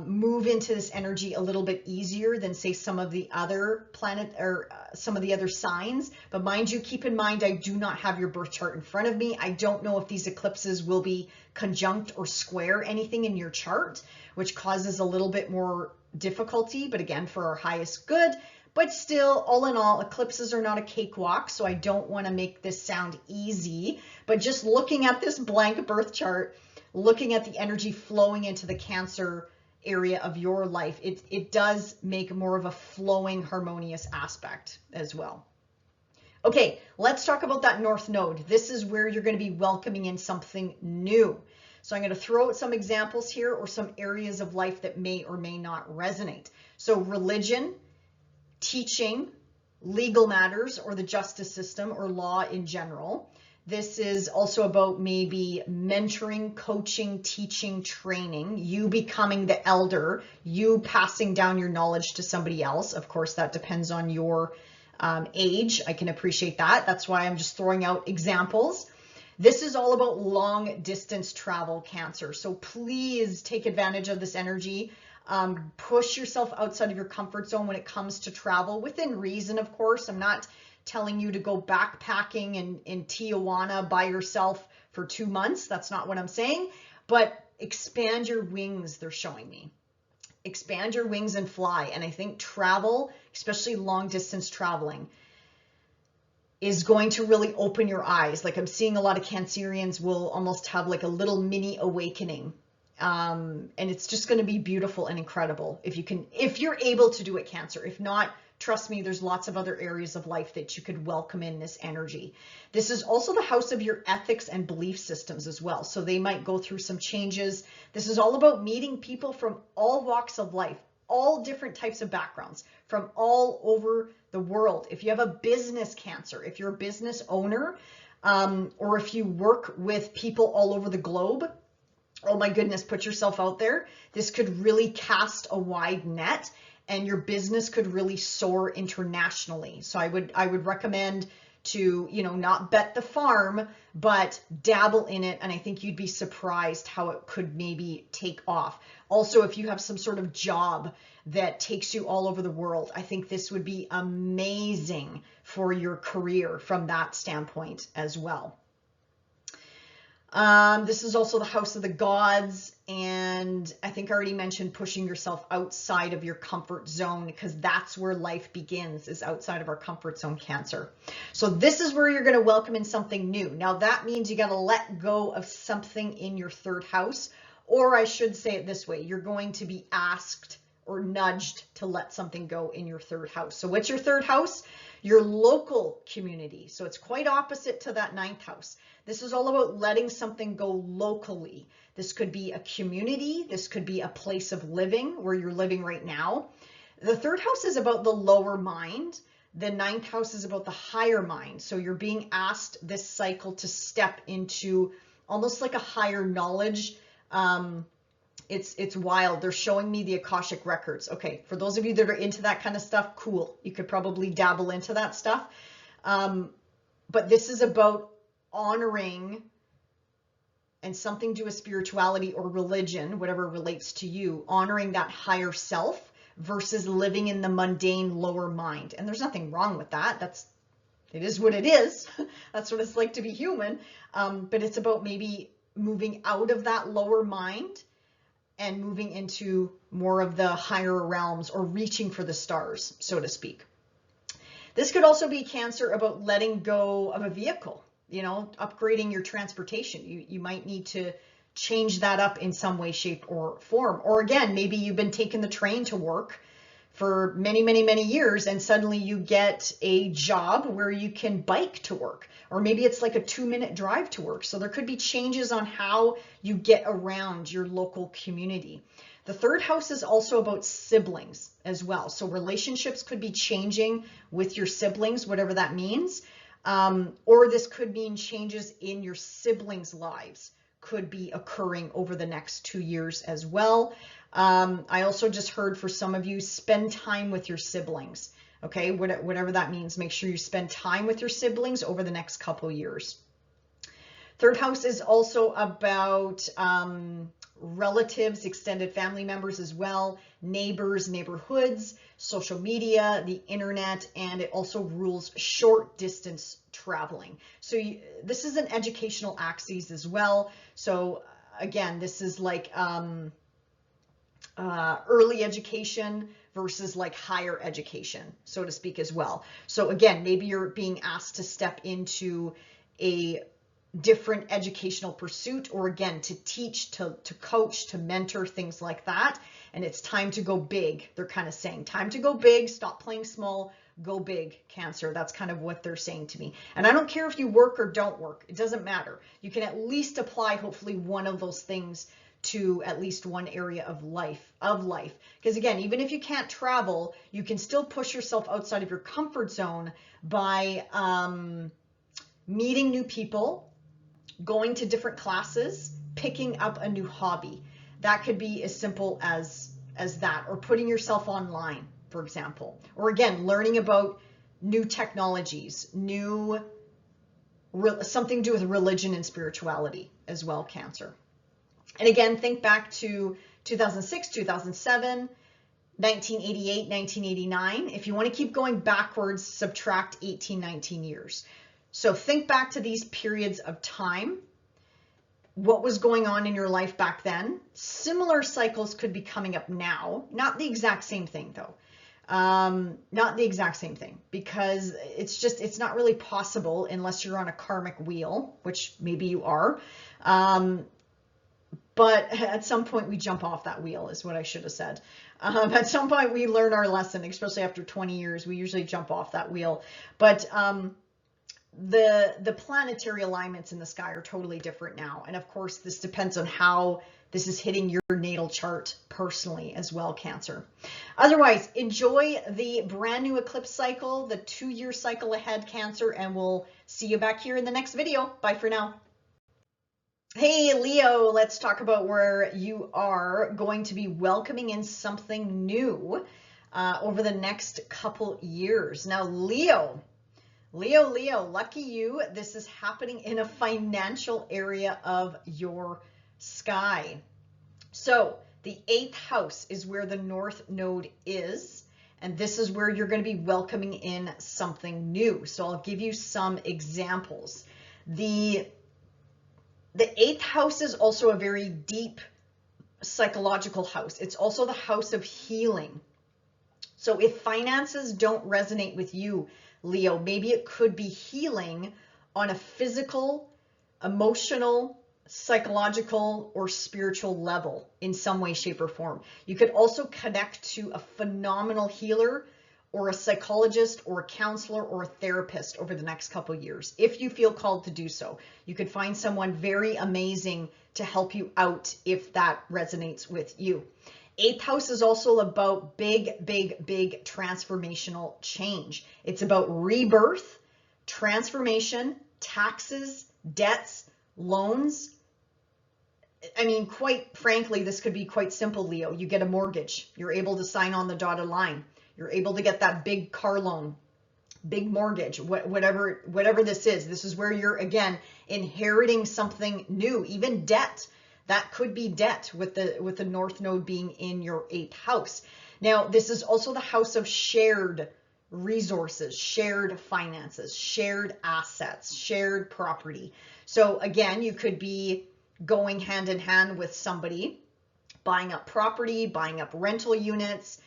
move into this energy a little bit easier than say some of the other planet or some of the other signs. But mind you, keep in mind, I do not have your birth chart in front of me. I don't know if these eclipses will be conjunct or square anything in your chart, which causes a little bit more difficulty, but again, for our highest good. But still, all in all, eclipses are not a cakewalk, so I don't want to make this sound easy. But just looking at this blank birth chart, looking at the energy flowing into the Cancer area of your life, it does make more of a flowing, harmonious aspect as well. Okay, let's talk about that North Node. This is where you're going to be welcoming in something new. So I'm going to throw out some examples here, or some areas of life that may or may not resonate. So religion, teaching, legal matters or the justice system or law in general. This is also about maybe mentoring, coaching, teaching, training, you becoming the elder, you passing down your knowledge to somebody else. Of course, that depends on your age. I can appreciate that. That's why I'm just throwing out examples. This is all about long distance travel, Cancer. So please take advantage of this energy. Push yourself outside of your comfort zone when it comes to travel, within reason, of course. I'm not telling you to go backpacking in Tijuana by yourself for 2 months. That's not what I'm saying. But expand your wings, they're showing me. Expand your wings and fly. And I think travel, especially long distance traveling, is going to really open your eyes. Like, I'm seeing a lot of Cancerians will almost have like a little mini awakening. And it's just going to be beautiful and incredible if you're able to do it, Cancer. If not, trust me, there's lots of other areas of life that you could welcome in this energy. This is also the house of your ethics and belief systems as well. So they might go through some changes. This is all about meeting people from all walks of life, all different types of backgrounds, from all over the world. If you have a business, Cancer, if you're a business owner, or if you work with people all over the globe, oh my goodness, put yourself out there. This could really cast a wide net, and your business could really soar internationally. So I would recommend to, not bet the farm, but dabble in it. And I think you'd be surprised how it could maybe take off. Also, if you have some sort of job that takes you all over the world, I think this would be amazing for your career from that standpoint as well. This is also the house of the gods, and I think I already mentioned pushing yourself outside of your comfort zone, because that's where life begins, is outside of our comfort zone, Cancer. So this is where you're going to welcome in something new. Now that means you got to let go of something in your third house, or I should say it this way, you're going to be asked or nudged to let something go in your third house. So what's your third house? Your local community. So it's quite opposite to that ninth house. This is all about letting something go locally. This could be a community. This could be a place of living where you're living right now. The third house is about the lower mind. The ninth house is about the higher mind. So you're being asked this cycle to step into almost like a higher knowledge. It's wild. They're showing me the Akashic records. Okay, for those of you that are into that kind of stuff, cool. You could probably dabble into that stuff. But this is about honoring and something to a spirituality or religion, whatever relates to you, honoring that higher self versus living in the mundane lower mind. And there's nothing wrong with that. It is what it is. That's what it's like to be human. But it's about maybe moving out of that lower mind and moving into more of the higher realms, or reaching for the stars, so to speak. This could also be, Cancer, about letting go of a vehicle, upgrading your transportation. You might need to change that up in some way, shape, or form. Or again, maybe you've been taking the train to work for many, many, many years, and suddenly you get a job where you can bike to work, or maybe it's like a 2-minute drive to work. So there could be changes on how you get around your local community. The third house is also about siblings as well. So relationships could be changing with your siblings, whatever that means. Or this could mean changes in your siblings' lives could be occurring over the next 2 years as well. I also just heard, for some of you, spend time with your siblings. Okay, whatever that means, make sure you spend time with your siblings over the next couple years. Third house is also about relatives, extended family members as well, neighbors, neighborhoods, social media, the internet, and it also rules short distance traveling. So this is an educational axis as well. So again, this is like early education versus like higher education, so to speak, as well. So again, maybe you're being asked to step into a different educational pursuit, or again, to teach, to coach, to mentor, things like that. And it's time to go big. They're kind of saying time to go big, stop playing small, go big, Cancer. That's kind of what they're saying to me. And I don't care if you work or don't work. It doesn't matter. You can at least apply, hopefully, one of those things to at least one area of life. Because again, even if you can't travel, you can still push yourself outside of your comfort zone by meeting new people, going to different classes, picking up a new hobby. That could be as simple as that, or putting yourself online, for example, or again, learning about new technologies, something to do with religion and spirituality as well, Cancer. And again, think back to 2006, 2007, 1988, 1989. If you want to keep going backwards, subtract 18, 19 years. So think back to these periods of time. What was going on in your life back then? Similar cycles could be coming up now. Not the exact same thing though. Not the exact same thing, because it's not really possible unless you're on a karmic wheel, which maybe you are. But at some point we jump off that wheel is what I should have said. At some point we learn our lesson, especially after 20 years, we usually jump off that wheel. But the planetary alignments in the sky are totally different now. And of course, this depends on how this is hitting your natal chart personally as well, Cancer. Otherwise, enjoy the brand new eclipse cycle, the 2-year cycle ahead, Cancer, and we'll see you back here in the next video. Bye for now. Hey, Leo, let's talk about where you are going to be welcoming in something new over the next couple years. Now, Leo, lucky you. This is happening in a financial area of your sky. So the 8th house is where the North Node is, and this is where you're going to be welcoming in something new. So I'll give you some examples. The 8th house is also a very deep psychological house. It's also the house of healing. So if finances don't resonate with you, Leo, maybe it could be healing on a physical, emotional, psychological, or spiritual level in some way, shape, or form. You could also connect to a phenomenal healer or a psychologist or a counselor or a therapist over the next couple of years, if you feel called to do so. You could find someone very amazing to help you out if that resonates with you. 8th house is also about big transformational change. It's about rebirth, transformation, taxes, debts, loans. I mean, quite frankly, this could be quite simple, Leo. You get a mortgage. You're able to sign on the dotted line. You're able to get that big car loan, big mortgage, whatever this is. This is where you're, again, inheriting something new, even debt. That could be debt with the North Node being in your 8th house. Now, this is also the house of shared resources, shared finances, shared assets, shared property. So again, you could be going hand in hand with somebody, buying up property, buying up rental units,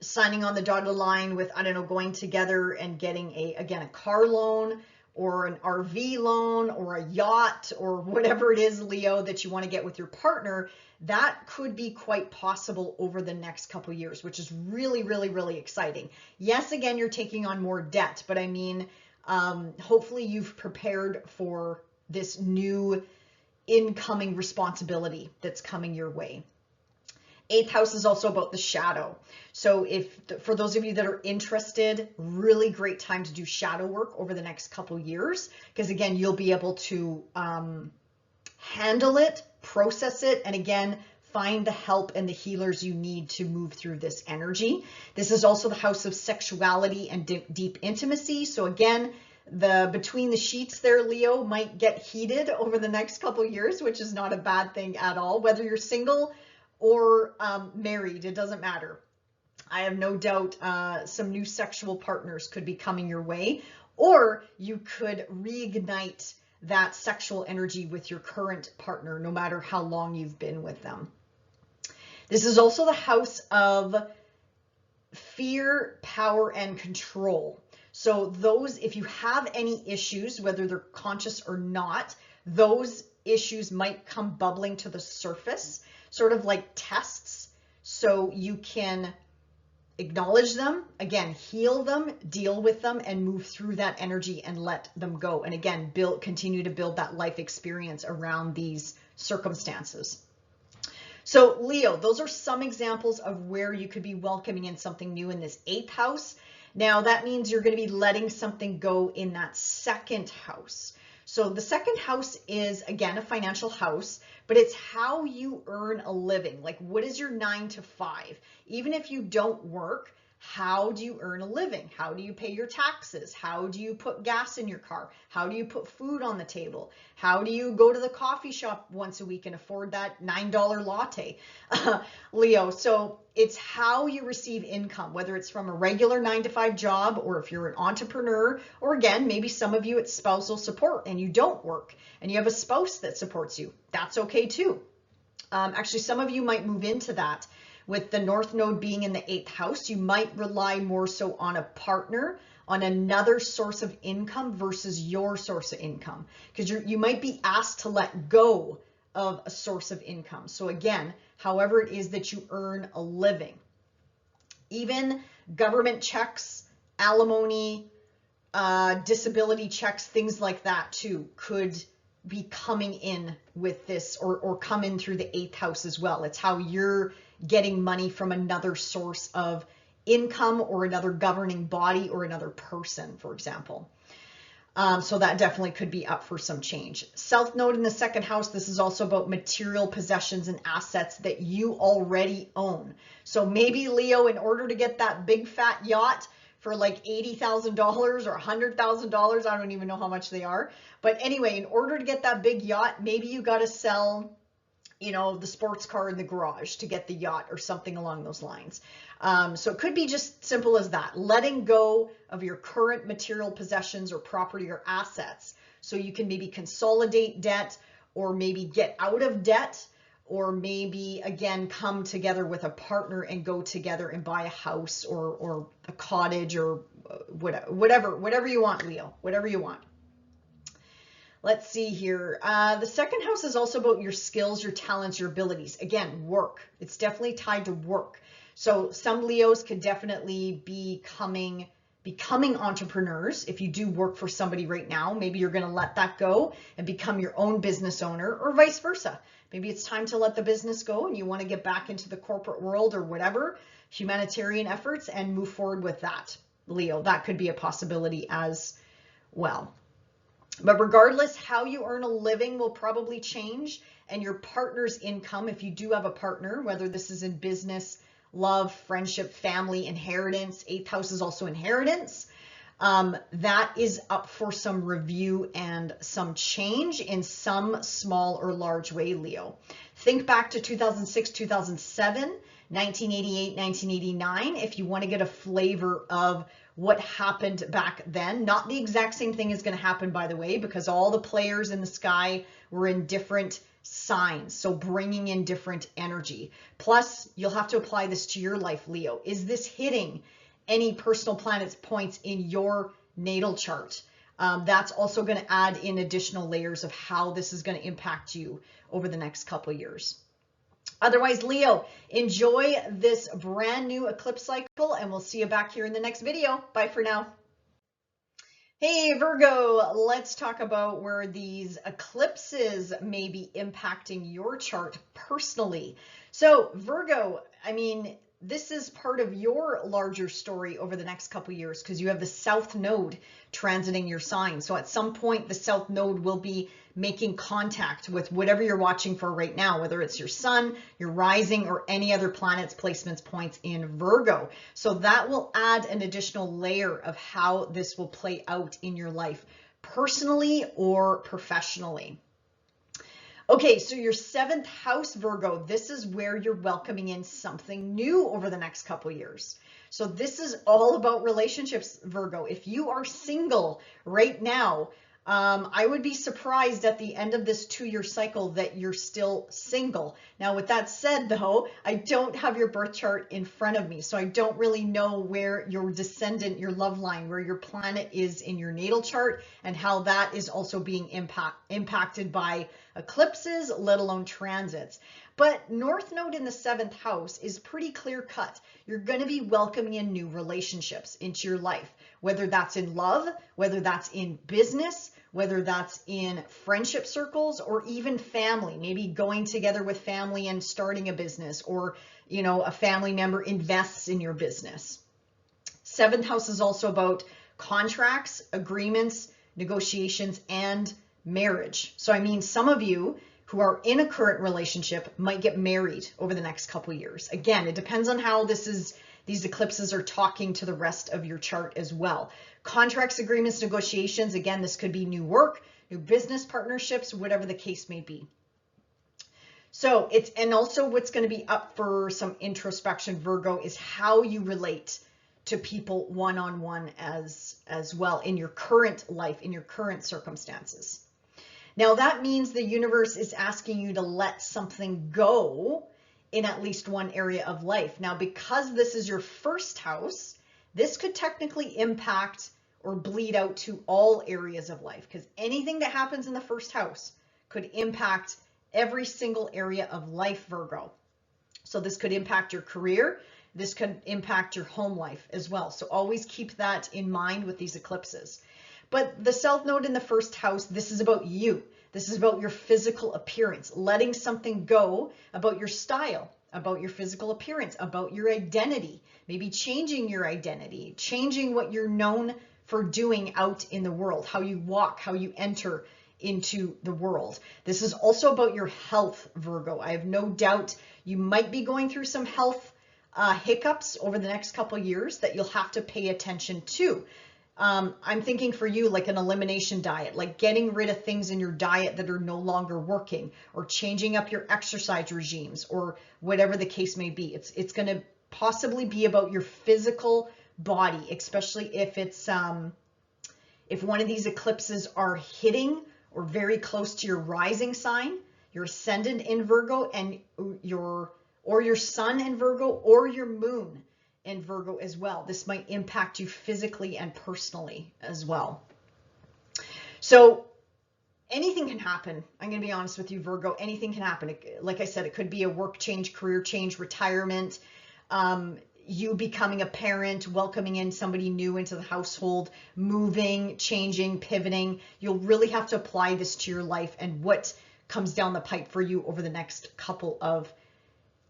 signing on the dotted line with, I don't know, going together and getting a car loan or an RV loan or a yacht or whatever it is, Leo, that you want to get with your partner. That could be quite possible over the next couple of years, which is really exciting. Yes, again, you're taking on more debt, but I mean, hopefully you've prepared for this new incoming responsibility that's coming your way. 8th house is also about the shadow. So for those of you that are interested, really great time to do shadow work over the next couple years, because again, you'll be able to handle it, process it, and again, find the help and the healers you need to move through this energy. This is also the house of sexuality and deep intimacy. So again, the between the sheets there, Leo, might get heated over the next couple years, which is not a bad thing at all. Whether you're single or married, it doesn't matter. I have no doubt some new sexual partners could be coming your way, or you could reignite that sexual energy with your current partner, no matter how long you've been with them. This is also the house of fear, power, and control. So those, if you have any issues, whether they're conscious or not, those issues might come bubbling to the surface, sort of like tests. So you can acknowledge them, again, heal them, deal with them, and move through that energy and let them go. And again, continue to build that life experience around these circumstances. So Leo, those are some examples of where you could be welcoming in something new in this 8th house. Now that means you're going to be letting something go in that 2nd house. So the 2nd house is, again, a financial house, but it's how you earn a living. Like, what is your 9 to 5? Even if you don't work, how do you earn a living? How do you pay your taxes? How do you put gas in your car? How do you put food on the table? How do you go to the coffee shop once a week and afford that $9 latte? Leo, so it's how you receive income, whether it's from a regular 9 to 5 job, or if you're an entrepreneur, or again, maybe some of you it's spousal support and you don't work and you have a spouse that supports you. That's okay too. Actually, some of you might move into that. With the North Node being in the 8th house, you might rely more so on a partner, on another source of income versus your source of income, because you might be asked to let go of a source of income. So again, however it is that you earn a living, even government checks, alimony, disability checks, things like that too, could be coming in with this, or come in through the 8th house as well. It's how you're getting money from another source of income, or another governing body, or another person, for example. So that definitely could be up for some change. South Node in the 2nd house, this is also about material possessions and assets that you already own. So maybe Leo, in order to get that big fat yacht for like $80,000 or $100,000, I don't even know how much they are. But anyway, in order to get that big yacht, maybe you got to sell, you know, the sports car in the garage to get the yacht, or something along those lines. So it could be just simple as that, letting go of your current material possessions or property or assets, so you can maybe consolidate debt, or maybe get out of debt, or maybe again come together with a partner and go together and buy a house, or a cottage, or whatever you want, Leo, whatever you want. Let's see here. The 2nd house is also about your skills, your talents, your abilities. Again, work. It's definitely tied to work. So some Leos could definitely be becoming entrepreneurs. If you do work for somebody right now, maybe you're going to let that go and become your own business owner, or vice versa. Maybe it's time to let the business go and you want to get back into the corporate world, or whatever, humanitarian efforts, and move forward with that, Leo. That could be a possibility as well. But regardless, how you earn a living will probably change, and your partner's income, if you do have a partner, whether this is in business, love, friendship, family, inheritance. 8th house is also inheritance. That is up for some review and some change in some small or large way, Leo. Think back to 2006, 2007, 1988, 1989, if you want to get a flavor of what happened back then. Not the exact same thing is going to happen, by the way, because all the players in the sky were in different signs, so bringing in different energy. Plus, you'll have to apply this to your life, Leo. Is this hitting any personal planets points in your natal chart? That's also going to add in additional layers of how this is going to impact you over the next couple of years. Otherwise, Leo, enjoy this brand new eclipse cycle, and we'll see you back here in the next video. Bye for now. Hey Virgo, let's talk about where these eclipses may be impacting your chart personally. So Virgo, I mean, this is part of your larger story over the next couple of years, because you have the South Node transiting your sign. So at some point, the South Node will be making contact with whatever you're watching for right now, whether it's your sun, your rising, or any other planets, placements, points in Virgo. So that will add an additional layer of how this will play out in your life, personally or professionally. Okay, so your 7th house, Virgo, this is where you're welcoming in something new over the next couple of years. So this is all about relationships, Virgo. If you are single right now, I would be surprised at the end of this 2-year cycle that you're still single. Now, with that said, though, I don't have your birth chart in front of me, so I don't really know where your descendant, your love line, where your planet is in your natal chart, and how that is also being impacted by eclipses, let alone transits. But North Node in the 7th house is pretty clear cut. You're going to be welcoming in new relationships into your life, whether that's in love, whether that's in business, whether that's in friendship circles, or even family, maybe going together with family and starting a business, or, you know, a family member invests in your business. 7th house is also about contracts, agreements, negotiations, and marriage. So I mean, some of you who are in a current relationship might get married over the next couple of years. Again, it depends on how these eclipses are talking to the rest of your chart as well. Contracts, agreements, negotiations, again, this could be new work, new business partnerships, whatever the case may be. So and also what's going to be up for some introspection, Virgo, is how you relate to people one-on-one as well in your current life, in your current circumstances. Now that means the universe is asking you to let something go in at least one area of life. Now, because this is your 1st house, this could technically impact or bleed out to all areas of life, because anything that happens in the 1st house could impact every single area of life, Virgo. So this could impact your career. This could impact your home life as well. So always keep that in mind with these eclipses. But the South Node in the 1st house, this is about you. This is about your physical appearance, letting something go about your style, about your physical appearance, about your identity, maybe changing your identity, changing what you're known for doing out in the world, how you walk, how you enter into the world. This is also about your health, Virgo. I have no doubt you might be going through some health hiccups over the next couple of years that you'll have to pay attention to. I'm thinking for you, like an elimination diet, like getting rid of things in your diet that are no longer working, or changing up your exercise regimes, or whatever the case may be. It's going to possibly be about your physical body, especially if it's if one of these eclipses are hitting or very close to your rising sign, your ascendant in Virgo, and your sun in Virgo, or your moon in Virgo as well. This might impact you physically and personally as well. So anything can happen. I'm going to be honest with you, Virgo. Anything can happen. Like I said, it could be a work change, career change, retirement, you becoming a parent, welcoming in somebody new into the household, moving, changing, pivoting. You'll really have to apply this to your life and what comes down the pipe for you over the next couple of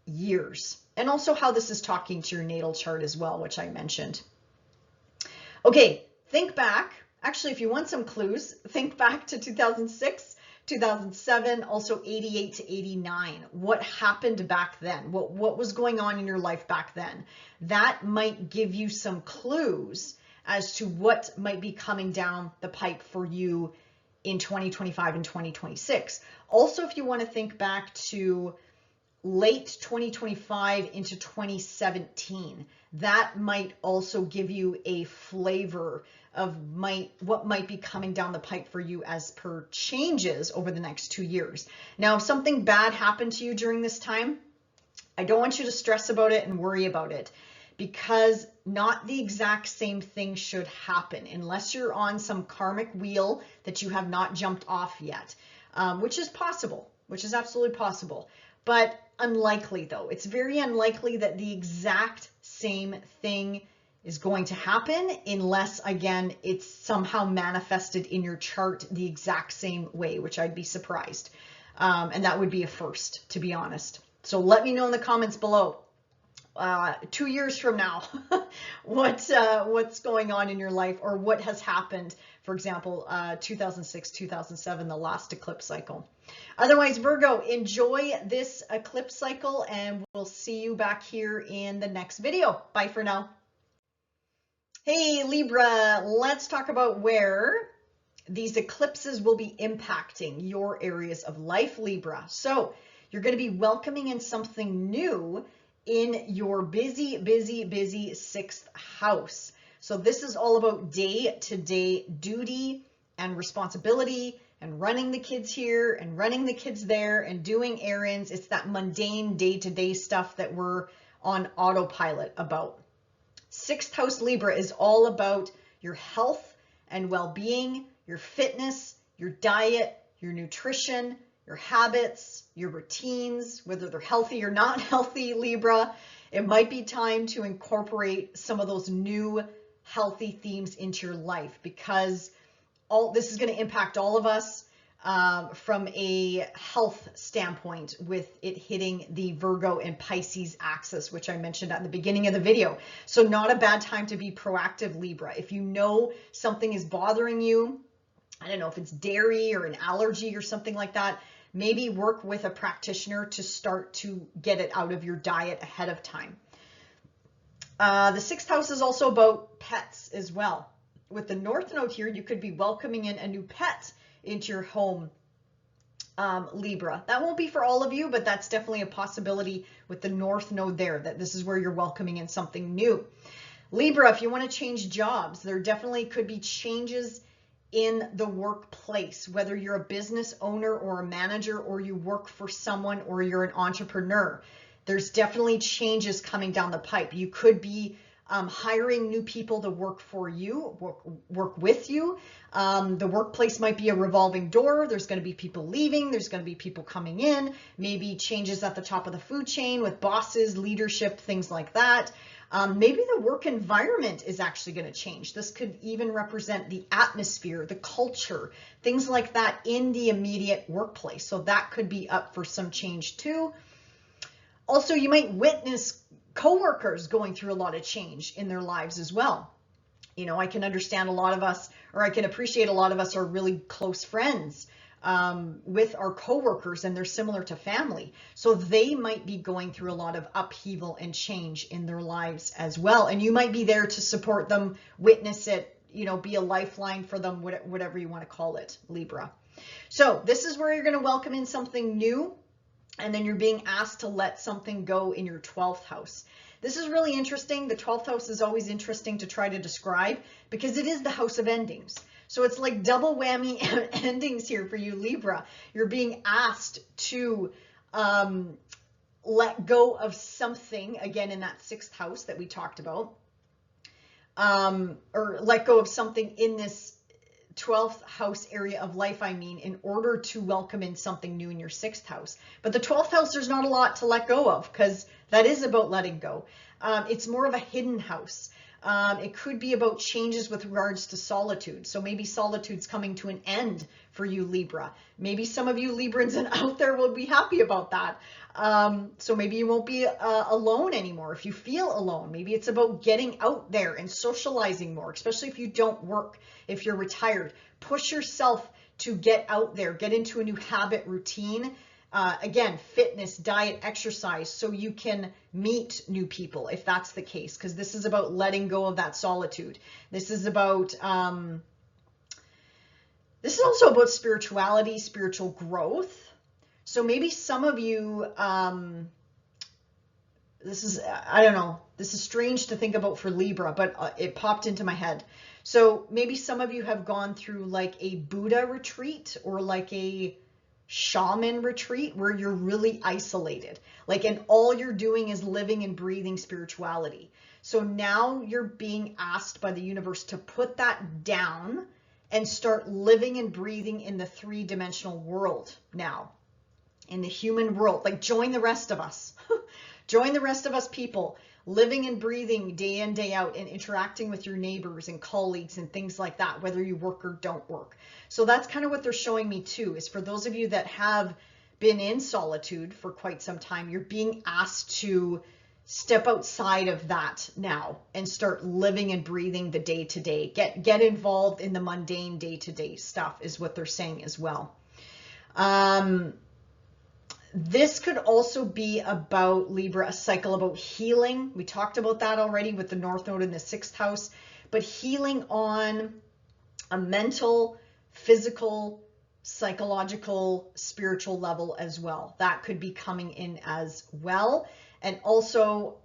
years. And also how this is talking to your natal chart as well, which I mentioned. Okay, think back. Actually, if you want some clues, think back to 2006, 2007, also 88 to 89. What happened back then? What was going on in your life back then? That might give you some clues as to what might be coming down the pipe for you in 2025 and 2026. Also, if you want to think back to late 2025 into 2017, that might also give you a flavor of what might be coming down the pipe for you as per changes over the next 2 years. Now, if something bad happened to you during this time, I don't want you to stress about it and worry about it, because not the exact same thing should happen unless you're on some karmic wheel that you have not jumped off yet, which is possible, which is absolutely possible. But unlikely though. It's very unlikely that the exact same thing is going to happen unless, again, it's somehow manifested in your chart the exact same way, which I'd be surprised. And that would be a first, to be honest. So let me know in the comments below, 2 years from now, what's going on in your life, or what has happened, for example, 2006, 2007, the last eclipse cycle. Otherwise, Virgo, enjoy this eclipse cycle, and we'll see you back here in the next video. Bye for now. Hey, Libra, let's talk about where these eclipses will be impacting your areas of life, Libra. So you're going to be welcoming in something new in your busy 6th house. So this is all about day-to-day duty and responsibility, and running the kids here and running the kids there and doing errands. It's that mundane day-to-day stuff that we're on autopilot about. 6th house Libra is all about your health and well-being, your fitness, your diet, your nutrition, your habits, your routines, whether they're healthy or not healthy, Libra. It might be time to incorporate some of those new healthy themes into your life, because all this is going to impact all of us from a health standpoint, with it hitting the Virgo and Pisces axis, which I mentioned at the beginning of the video. So not a bad time to be proactive, Libra. If you know something is bothering you, I don't know if it's dairy or an allergy or something like that, maybe work with a practitioner to start to get it out of your diet ahead of time. The sixth house is also about pets as well. With the North Node here, you could be welcoming in a new pet into your home, Libra. That won't be for all of you, but that's definitely a possibility with the North Node there, that this is where you're welcoming in something new. Libra, if you want to change jobs, there definitely could be changes in the workplace, whether you're a business owner or a manager, or you work for someone, or you're an entrepreneur. There's definitely changes coming down the pipe. You could be hiring new people to work for you, work with you. The workplace might be a revolving door. There's going to be people leaving. There's going to be people coming in. Maybe changes at the top of the food chain with bosses, leadership, things like that. Maybe the work environment is actually going to change. This could even represent the atmosphere, the culture, things like that in the immediate workplace. So that could be up for some change too. Also, you might witness coworkers going through a lot of change in their lives as well. You know, I can understand a lot of us, or I can appreciate a lot of us are really close friends with our coworkers, and they're similar to family. So they might be going through a lot of upheaval and change in their lives as well. And you might be there to support them, witness it, you know, be a lifeline for them, whatever you want to call it, Libra. So this is where you're going to welcome in something new, and then you're being asked to let something go in your 12th house. This is really interesting. The 12th house is always interesting to try to describe, because it is the house of endings. So it's like double whammy endings here for you, Libra. You're being asked to let go of something, again, in that 6th house that we talked about, or let go of something in this 12th house area of life, I mean, in order to welcome in something new in your 6th house. But the 12th house, there's not a lot to let go of, because that is about letting go. It's more of a hidden house. It could be about changes with regards to solitude. So maybe solitude's coming to an end for you, Libra. Maybe some of you Librans and out there will be happy about that. So maybe you won't be alone anymore if you feel alone. Maybe it's about getting out there and socializing more, especially if you don't work, if you're retired. Push yourself to get out there, get into a new habit, routine. Again, fitness, diet, exercise, so you can meet new people if that's the case, because this is about letting go of that solitude. This is about, this is also about spirituality, spiritual growth. So maybe some of you, this is, I don't know, this is strange to think about for Libra, but it popped into my head. So maybe some of you have gone through like a Buddha retreat, or like a shaman retreat, where you're really isolated, like, and all you're doing is living and breathing spirituality. So now you're being asked by the universe to put that down and start living and breathing in the 3-dimensional world now, in the human world. Like, join the rest of us. Join the rest of us people, living and breathing day in, day out, and interacting with your neighbors and colleagues and things like that, whether you work or don't work. So that's kind of what they're showing me too, is for those of you that have been in solitude for quite some time, you're being asked to step outside of that now and start living and breathing the day-to-day. Get involved in the mundane day-to-day stuff is what they're saying as well. This could also be about, Libra, a cycle about healing. We talked about that already with the North Node in the 6th house, but healing on a mental, physical, psychological, spiritual level as well. That could be coming in as well. And also,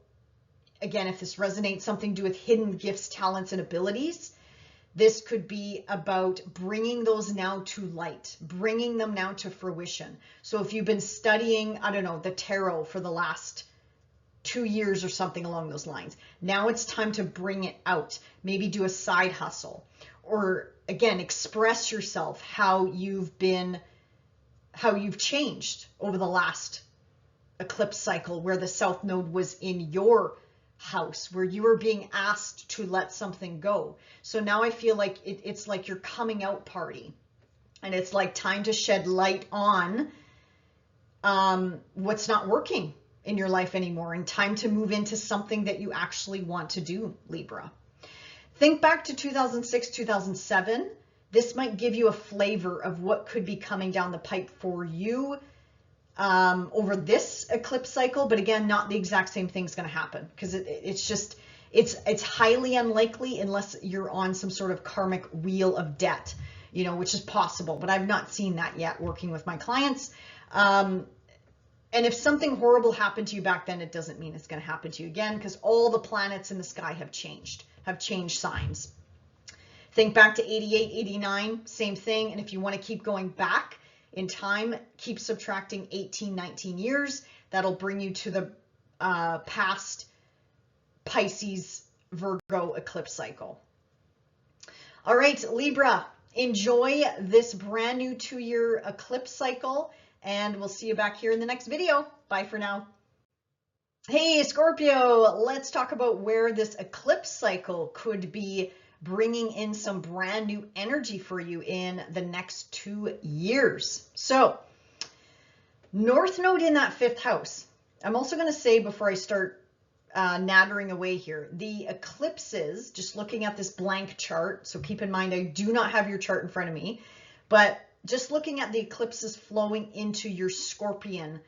again, if this resonates, something to do with hidden gifts, talents, and abilities. This could be about bringing those now to light, bringing them now to fruition. So if you've been studying, I don't know, the tarot for the last 2 years or something along those lines, now it's time to bring it out. Maybe do a side hustle, or again, express yourself, how you've been how you've changed over the last eclipse cycle, where the South Node was in your house, where you were being asked to let something go. So now I feel like it's like your coming out party, and it's like time to shed light on what's not working in your life anymore, and time to move into something that you actually want to do, Libra. Think back to 2006, 2007. This might give you a flavor of what could be coming down the pipe for you over this eclipse cycle. But again, not the exact same thing's going to happen, because it's highly unlikely unless you're on some sort of karmic wheel of debt, you know, which is possible, but I've not seen that yet working with my clients. And if something horrible happened to you back then, it doesn't mean it's going to happen to you again, because all the planets in the sky have changed signs. Think back to 88, 89, same thing. And if you want to keep going back in time, keep subtracting 18, 19 years. That'll bring you to the past Pisces Virgo eclipse cycle. All right, Libra, enjoy this brand new 2-year eclipse cycle, and we'll see you back here in the next video. Bye for now. Hey, Scorpio, let's talk about where this eclipse cycle could be bringing in some brand new energy for you in the next 2 years. So, North Node in that 5th house. I'm also going to say, before I start nattering away here, the eclipses, just looking at this blank chart, so keep in mind I do not have your chart in front of me, but just looking at the eclipses flowing into your Scorpion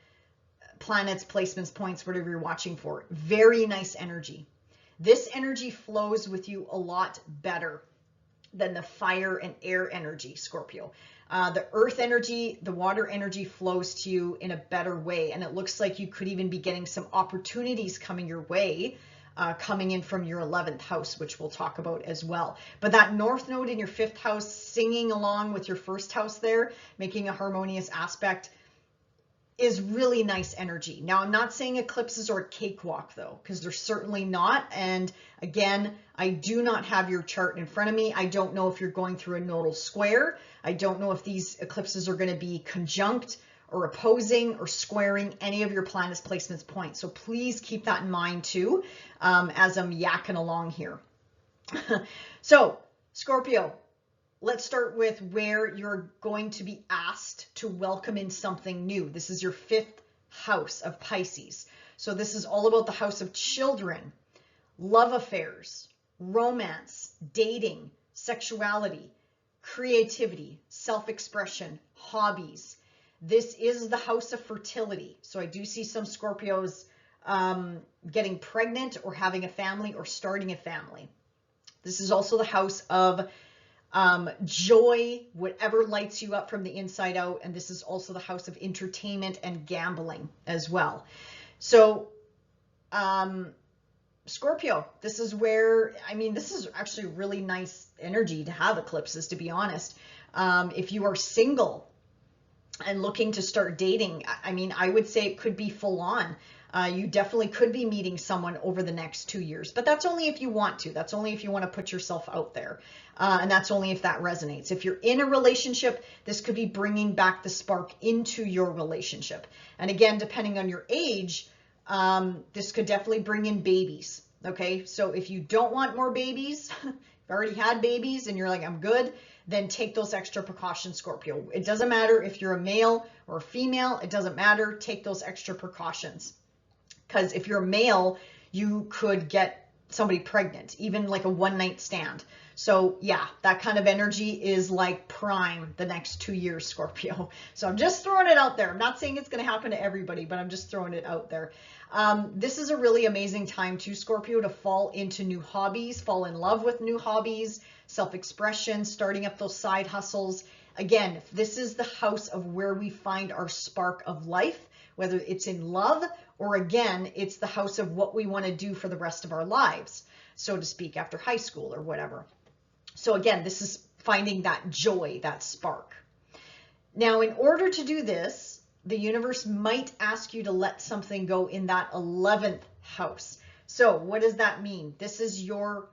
planets, placements, points, whatever you're watching for, very nice energy. This energy flows with you a lot better than the fire and air energy, Scorpio. The earth energy, the water energy flows to you in a better way. And it looks like you could even be getting some opportunities coming your way, coming in from your 11th house, which we'll talk about as well. But that North Node in your 5th house, singing along with your 1st house there, making a harmonious aspect, is really nice energy. Now, I'm not saying eclipses are a cakewalk though, because they're certainly not. And again, I do not have your chart in front of me. I don't know if you're going through a nodal square. I don't know if these eclipses are going to be conjunct or opposing or squaring any of your planets, placements, points. So please keep that in mind too, as I'm yakking along here. So Scorpio, let's start with where you're going to be asked to welcome in something new. This is your 5th house of Pisces. So this is all about the house of children, love affairs, romance, dating, sexuality, creativity, self-expression, hobbies. This is the house of fertility. So I do see some Scorpios getting pregnant or having a family or starting a family. This is also the house of joy, whatever lights you up from the inside out. And this is also the house of entertainment and gambling as well. So, Scorpio, this is where, I mean, this is actually really nice energy to have eclipses, to be honest. If you are single and looking to start dating, I mean, I would say it could be full on. You definitely could be meeting someone over the next 2 years, but that's only if you want to. That's only if you want to put yourself out there. And that's only if that resonates. If you're in a relationship, this could be bringing back the spark into your relationship. And again, depending on your age, this could definitely bring in babies. Okay, so if you don't want more babies, you've already had babies and you're like, I'm good, then take those extra precautions, Scorpio. It doesn't matter if you're a male or a female. It doesn't matter. Take those extra precautions. Because if you're a male, you could get somebody pregnant, even like a one-night stand. So yeah, that kind of energy is like prime the next 2 years, Scorpio. So I'm just throwing it out there. I'm not saying it's going to happen to everybody, but I'm just throwing it out there. This is a really amazing time too, Scorpio, to fall into new hobbies, fall in love with new hobbies, self-expression, starting up those side hustles. Again, this is the house of where we find our spark of life, whether it's in love or again, it's the house of what we want to do for the rest of our lives, so to speak, after high school or whatever. So again, this is finding that joy, that spark. Now, in order to do this, the universe might ask you to let something go in that 11th house. So what does that mean? This is your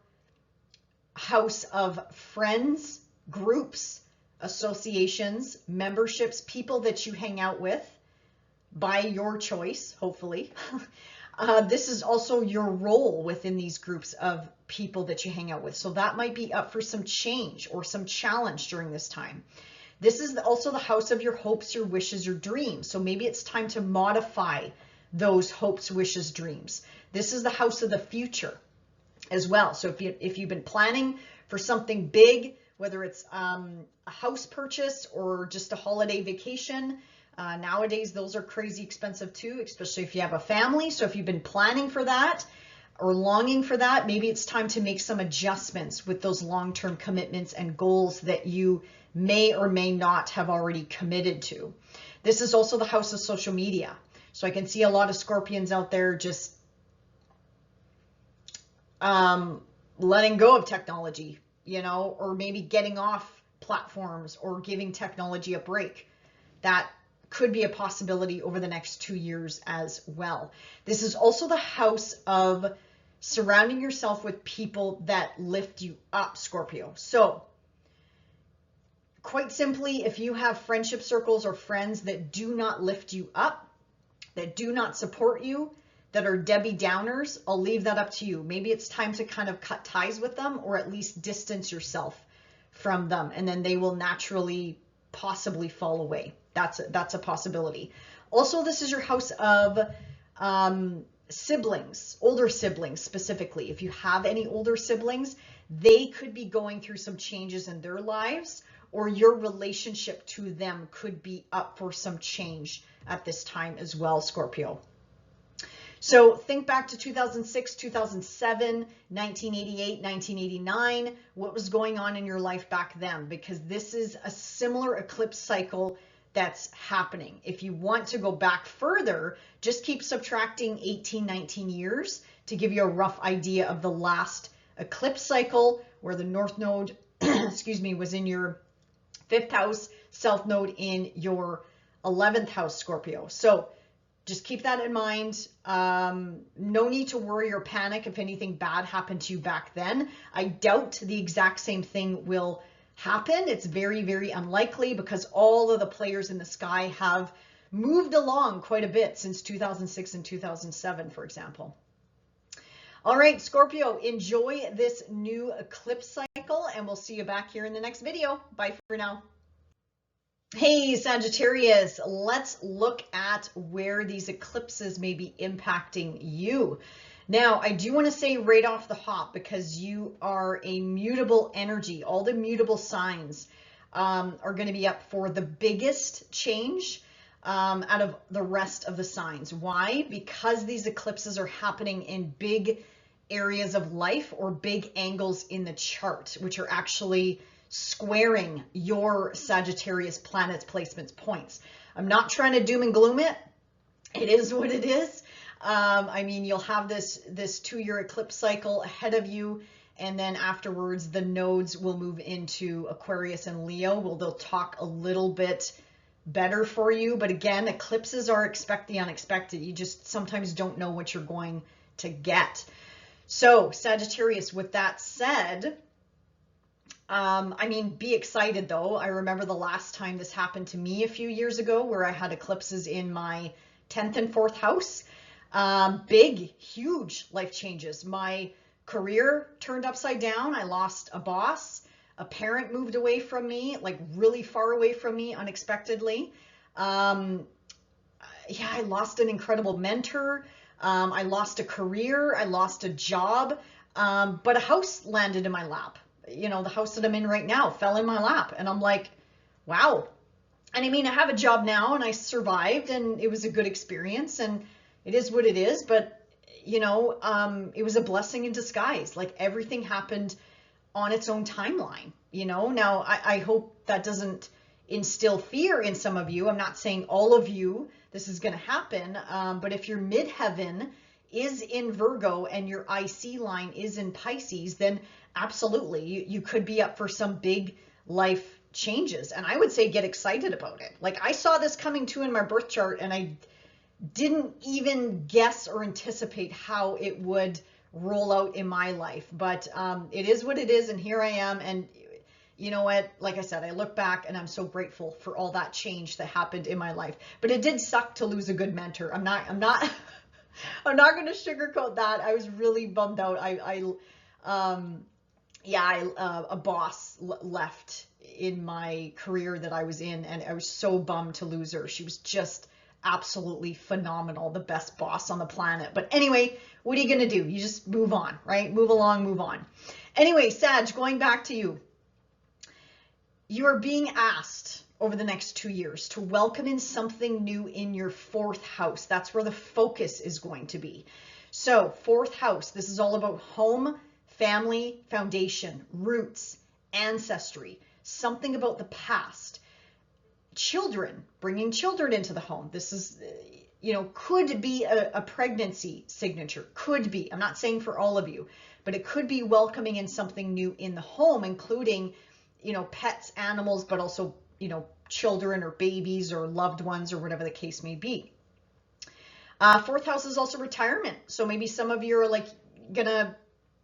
house of friends, groups, associations, memberships, people that you hang out with by your choice, hopefully. This is also your role within these groups of people that you hang out with. So that might be up for some change or some challenge during this time. This is also the house of your hopes, your wishes, your dreams. So maybe it's time to modify those hopes, wishes, dreams. This is the house of the future as well. So if you've been planning for something big, whether it's a house purchase or just a holiday vacation, nowadays those are crazy expensive too, especially if you have a family. So if you've been planning for that or longing for that, maybe it's time to make some adjustments with those long-term commitments and goals that you may or may not have already committed to. This is also the house of social media. So I can see a lot of Scorpions out there just letting go of technology, you know, or maybe getting off platforms or giving technology a break. That could be a possibility over the next 2 years as well. This is also the house of surrounding yourself with people that lift you up, Scorpio. So quite simply, if you have friendship circles or friends that do not lift you up, that do not support you, that are Debbie Downers, I'll leave that up to you. Maybe it's time to kind of cut ties with them or at least distance yourself from them, and then they will naturally possibly fall away. That's a possibility. Also, this is your house of siblings, older siblings specifically. If you have any older siblings, they could be going through some changes in their lives, or your relationship to them could be up for some change at this time as well, Scorpio. So think back to 2006, 2007, 1988, 1989, what was going on in your life back then, because this is a similar eclipse cycle that's happening. If you want to go back further, just keep subtracting 18, 19 years to give you a rough idea of the last eclipse cycle where the North Node, excuse me, was in your 5th house, South Node in your 11th house, Scorpio. So just keep that in mind. No need to worry or panic if anything bad happened to you back then. I doubt the exact same thing will happen. It's very, very unlikely because all of the players in the sky have moved along quite a bit since 2006 and 2007, for example. All right, Scorpio, enjoy this new eclipse cycle, and we'll see you back here in the next video. Bye for now. Hey, Sagittarius, let's look at where these eclipses may be impacting you. Now, I do want to say right off the hop, because you are a mutable energy, all the mutable signs are going to be up for the biggest change out of the rest of the signs. Why? Because these eclipses are happening in big areas of life or big angles in the chart, which are actually squaring your Sagittarius planets, placements, points. I'm not trying to doom and gloom it. It is what it is. I mean, you'll have this 2-year eclipse cycle ahead of you, and then afterwards the nodes will move into Aquarius and Leo. Well, they'll talk a little bit better for you, but again, eclipses are expect the unexpected. You just sometimes don't know what you're going to get. So Sagittarius, with that said, I mean, be excited though. I remember the last time this happened to me a few years ago where I had eclipses in my 10th and 4th house. Big, huge life changes. My career turned upside down. I lost a boss. A parent moved away from me, like really far away from me unexpectedly. Yeah, I lost an incredible mentor. I lost a career. I lost a job. But a house landed in my lap. You know, the house that I'm in right now fell in my lap. And I'm like, wow. And I mean, I have a job now and I survived and it was a good experience and it is what it is. But, you know, it was a blessing in disguise. Like everything happened on its own timeline, you know. Now, I hope that doesn't instill fear in some of you. I'm not saying all of you this is going to happen. But if your midheaven is in Virgo and your IC line is in Pisces, then absolutely, you could be up for some big life changes. And I would say get excited about it. Like I saw this coming too in my birth chart and I didn't even guess or anticipate how it would roll out in my life. But it is what it is. And here I am. And you know what, like I said, I look back and I'm so grateful for all that change that happened in my life. But it did suck to lose a good mentor. I'm not I'm not going to sugarcoat that. I was really bummed out. A boss left in my career that I was in, and I was so bummed to lose her. She was just absolutely phenomenal, the best boss on the planet. But anyway, what are you going to do? You just move on, right? Move along, move on. Anyway, Sag, going back to you. You are being asked over the next 2 years to welcome in something new in your 4th house. That's where the focus is going to be. So 4th house, this is all about home, family, foundation, roots, ancestry, something about the past, children, bringing children into the home. This is, could be a pregnancy signature, could be. I'm not saying for all of you, but it could be welcoming in something new in the home, including, pets, animals, but also, children or babies or loved ones or whatever the case may be. 4th house is also retirement. So maybe some of you are like gonna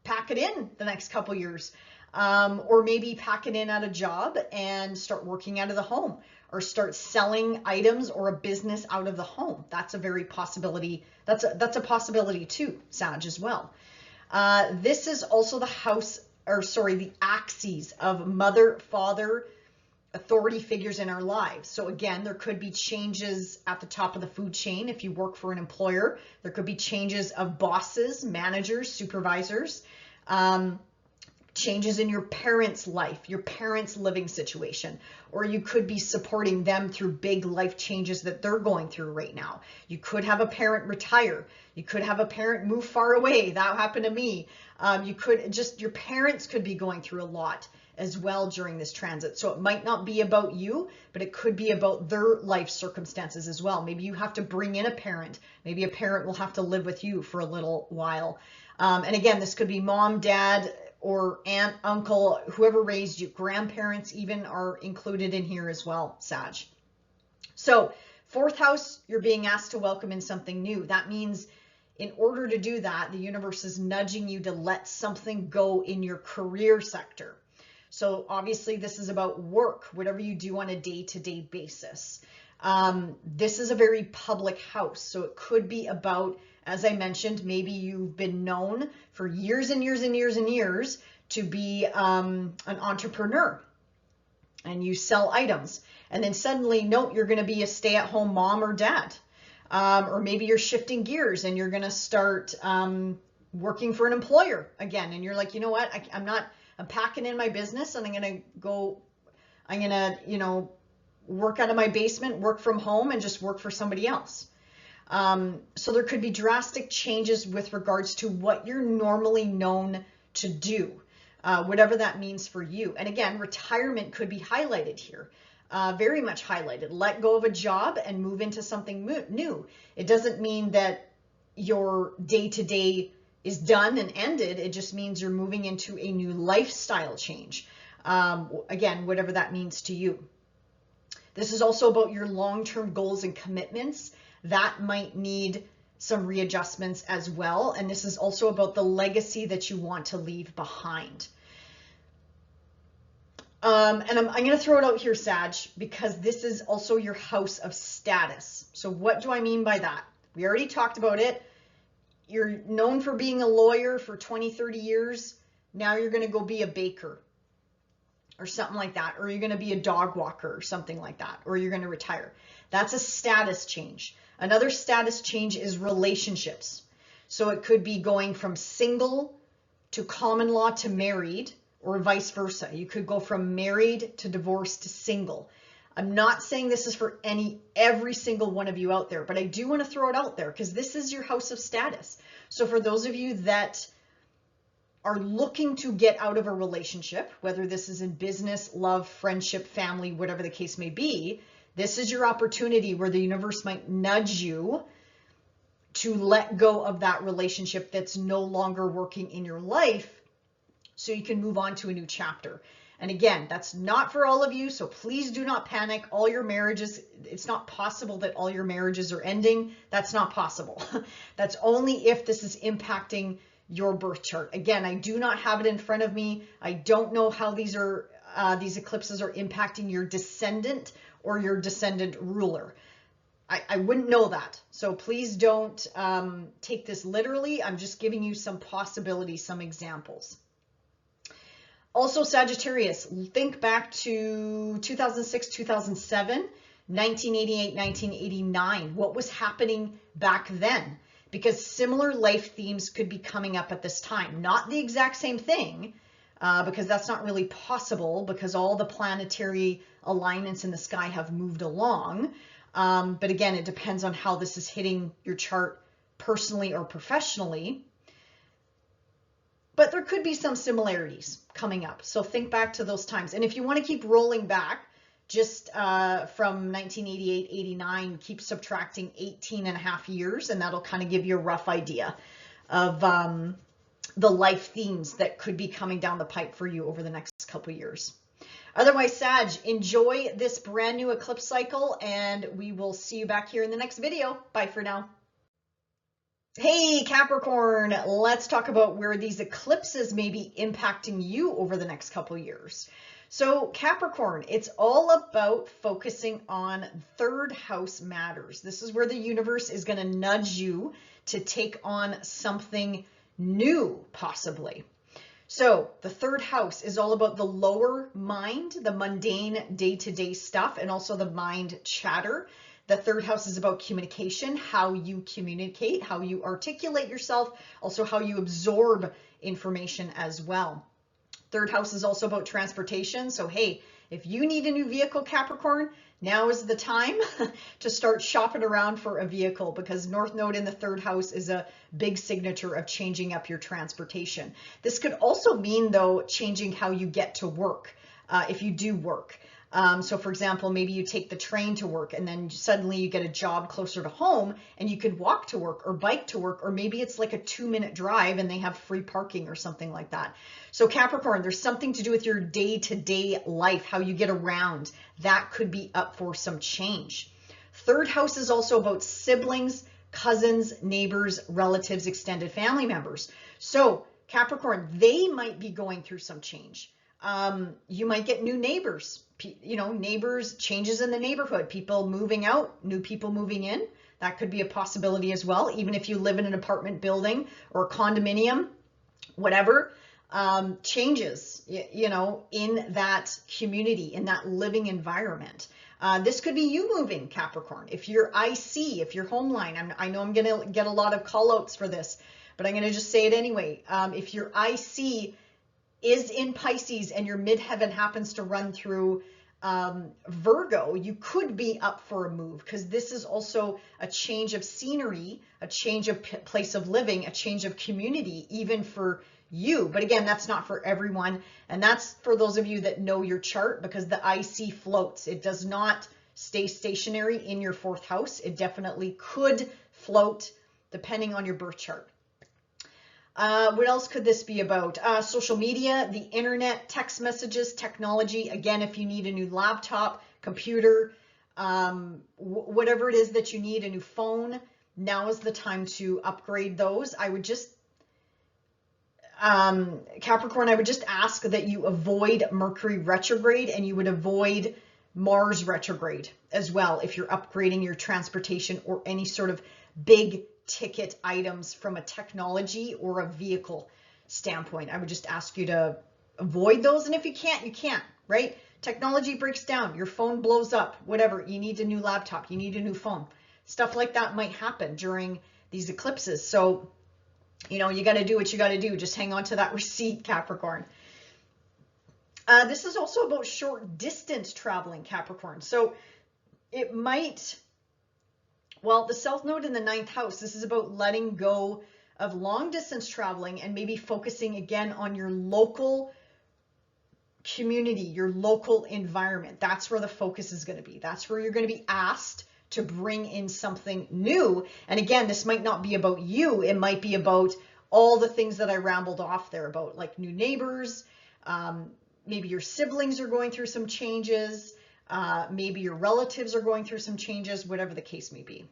pack it in the next couple years, or maybe pack it in at a job and start working out of the home, or start selling items or a business out of the home. That's a very possibility. That's a possibility too, Sag, as well. This is also the axes of mother, father, authority figures in our lives. So again, there could be changes at the top of the food chain. If you work for an employer, there could be changes of bosses, managers, supervisors, changes in your parents' life, your parents' living situation, or you could be supporting them through big life changes that they're going through right now. You could have a parent retire. You could have a parent move far away. That happened to me. Your parents could be going through a lot as well during this transit. So it might not be about you, but it could be about their life circumstances as well. Maybe you have to bring in a parent. Maybe a parent will have to live with you for a little while. And again, this could be mom, dad, or aunt, uncle, whoever raised you. Grandparents even are included in here as well, Sag. So 4th house, you're being asked to welcome in something new. That means in order to do that, the universe is nudging you to let something go in your career sector. So obviously this is about work, whatever you do on a day-to-day basis. This is a very public house. So it could be about, as I mentioned, maybe you've been known for years and years and years and years to be an entrepreneur and you sell items. And then suddenly, no, you're going to be a stay-at-home mom or dad. Or maybe you're shifting gears and you're going to start working for an employer again. And you're like, you know what, I'm packing in my business and I'm going to work out of my basement, work from home, and just work for somebody else. So there could be drastic changes with regards to what you're normally known to do, whatever that means for you. And again, retirement could be highlighted here, very much highlighted. Let go of a job and move into something new. It doesn't mean that your day-to-day is done and ended. It just means you're moving into a new lifestyle change. Again, whatever that means to you. This is also about your long-term goals and commitments. That might need some readjustments as well. And this is also about the legacy that you want to leave behind. And I'm going to throw it out here, Sag, because this is also your house of status. So what do I mean by that? We already talked about it. You're known for being a lawyer for 20, 30 years. Now you're going to go be a baker or something like that. Or you're going to be a dog walker or something like that. Or you're going to retire. That's a status change. Another status change is relationships. So it could be going from single to common law to married, or vice versa. You could go from married to divorced to single. I'm not saying this is for every single one of you out there, but I do want to throw it out there because this is your house of status. So for those of you that are looking to get out of a relationship, whether this is in business, love, friendship, family, whatever the case may be, this is your opportunity where the universe might nudge you to let go of that relationship that's no longer working in your life so you can move on to a new chapter. And again, that's not for all of you, so please do not panic. All your marriages, it's not possible that all your marriages are ending. That's not possible. That's only if this is impacting your birth chart. Again, I do not have it in front of me. I don't know how these are these eclipses are impacting your descendant or your descendant ruler. I wouldn't know that. So please don't take this literally. I'm just giving you some possibilities, some examples. Also, Sagittarius, think back to 2006, 2007, 1988, 1989. What was happening back then? Because similar life themes could be coming up at this time. Not the exact same thing, because that's not really possible because all the planetary alignments in the sky have moved along. But again, it depends on how this is hitting your chart personally or professionally. But there could be some similarities coming up. So think back to those times. And if you want to keep rolling back, just from 1988, 89, keep subtracting 18 and a half years, and that'll kind of give you a rough idea of the life themes that could be coming down the pipe for you over the next couple of years. Otherwise, Sag, enjoy this brand new eclipse cycle, and we will see you back here in the next video. Bye for now. Hey, Capricorn, let's talk about where these eclipses may be impacting you over the next couple of years. So Capricorn, it's all about focusing on third house matters. This is where the universe is going to nudge you to take on something new, possibly. So the third house is all about the lower mind, the mundane day-to-day stuff, and also the mind chatter. The third house is about communication, how you communicate, how you articulate yourself, also how you absorb information as well. Third house is also about transportation. So, hey, if you need a new vehicle, Capricorn, now is the time to start shopping around for a vehicle, because North Node in the third house is a big signature of changing up your transportation. This could also mean, though, changing how you get to work if you do work. So for example, maybe you take the train to work and then suddenly you get a job closer to home and you could walk to work or bike to work, or maybe it's like a 2-minute drive and they have free parking or something like that. So Capricorn, there's something to do with your day-to-day life, how you get around. That could be up for some change. Third house is also about siblings, cousins, neighbors, relatives, extended family members. So Capricorn, they might be going through some change. You might get new neighbors, neighbors, changes in the neighborhood, people moving out, new people moving in. That could be a possibility as well. Even if you live in an apartment building or a condominium, whatever, changes, in that community, in that living environment. This could be you moving, Capricorn. If you're IC, if you're homeline, I know I'm going to get a lot of call outs for this, but I'm going to just say it anyway. If your IC is in Pisces and your midheaven happens to run through Virgo, you could be up for a move, because this is also a change of scenery, a change of place of living, a change of community, even for you. But again, that's not for everyone. And that's for those of you that know your chart, because the IC floats. It does not stay stationary in your fourth house. It definitely could float depending on your birth chart. What else could this be about? Social media, the internet, text messages, technology. Again, if you need a new laptop, computer, whatever it is that you need, a new phone, now is the time to upgrade those. I would just, Capricorn, I would just ask that you avoid Mercury retrograde, and you would avoid Mars retrograde as well if you're upgrading your transportation or any sort of big ticket items from a technology or a vehicle standpoint. I would just ask you to avoid those. And if you can't, you can't, right? Technology breaks down, your phone blows up, whatever. You need a new laptop, you need a new phone. Stuff like that might happen during these eclipses. So, you got to do what you got to do. Just hang on to that receipt, Capricorn. This is also about short distance traveling, Capricorn. So it might, well, the South Node in the 9th house, this is about letting go of long distance traveling and maybe focusing again on your local community, your local environment. That's where the focus is going to be. That's where you're going to be asked to bring in something new. And again, this might not be about you. It might be about all the things that I rambled off there about, like new neighbors. Maybe your siblings are going through some changes. Maybe your relatives are going through some changes, whatever the case may be.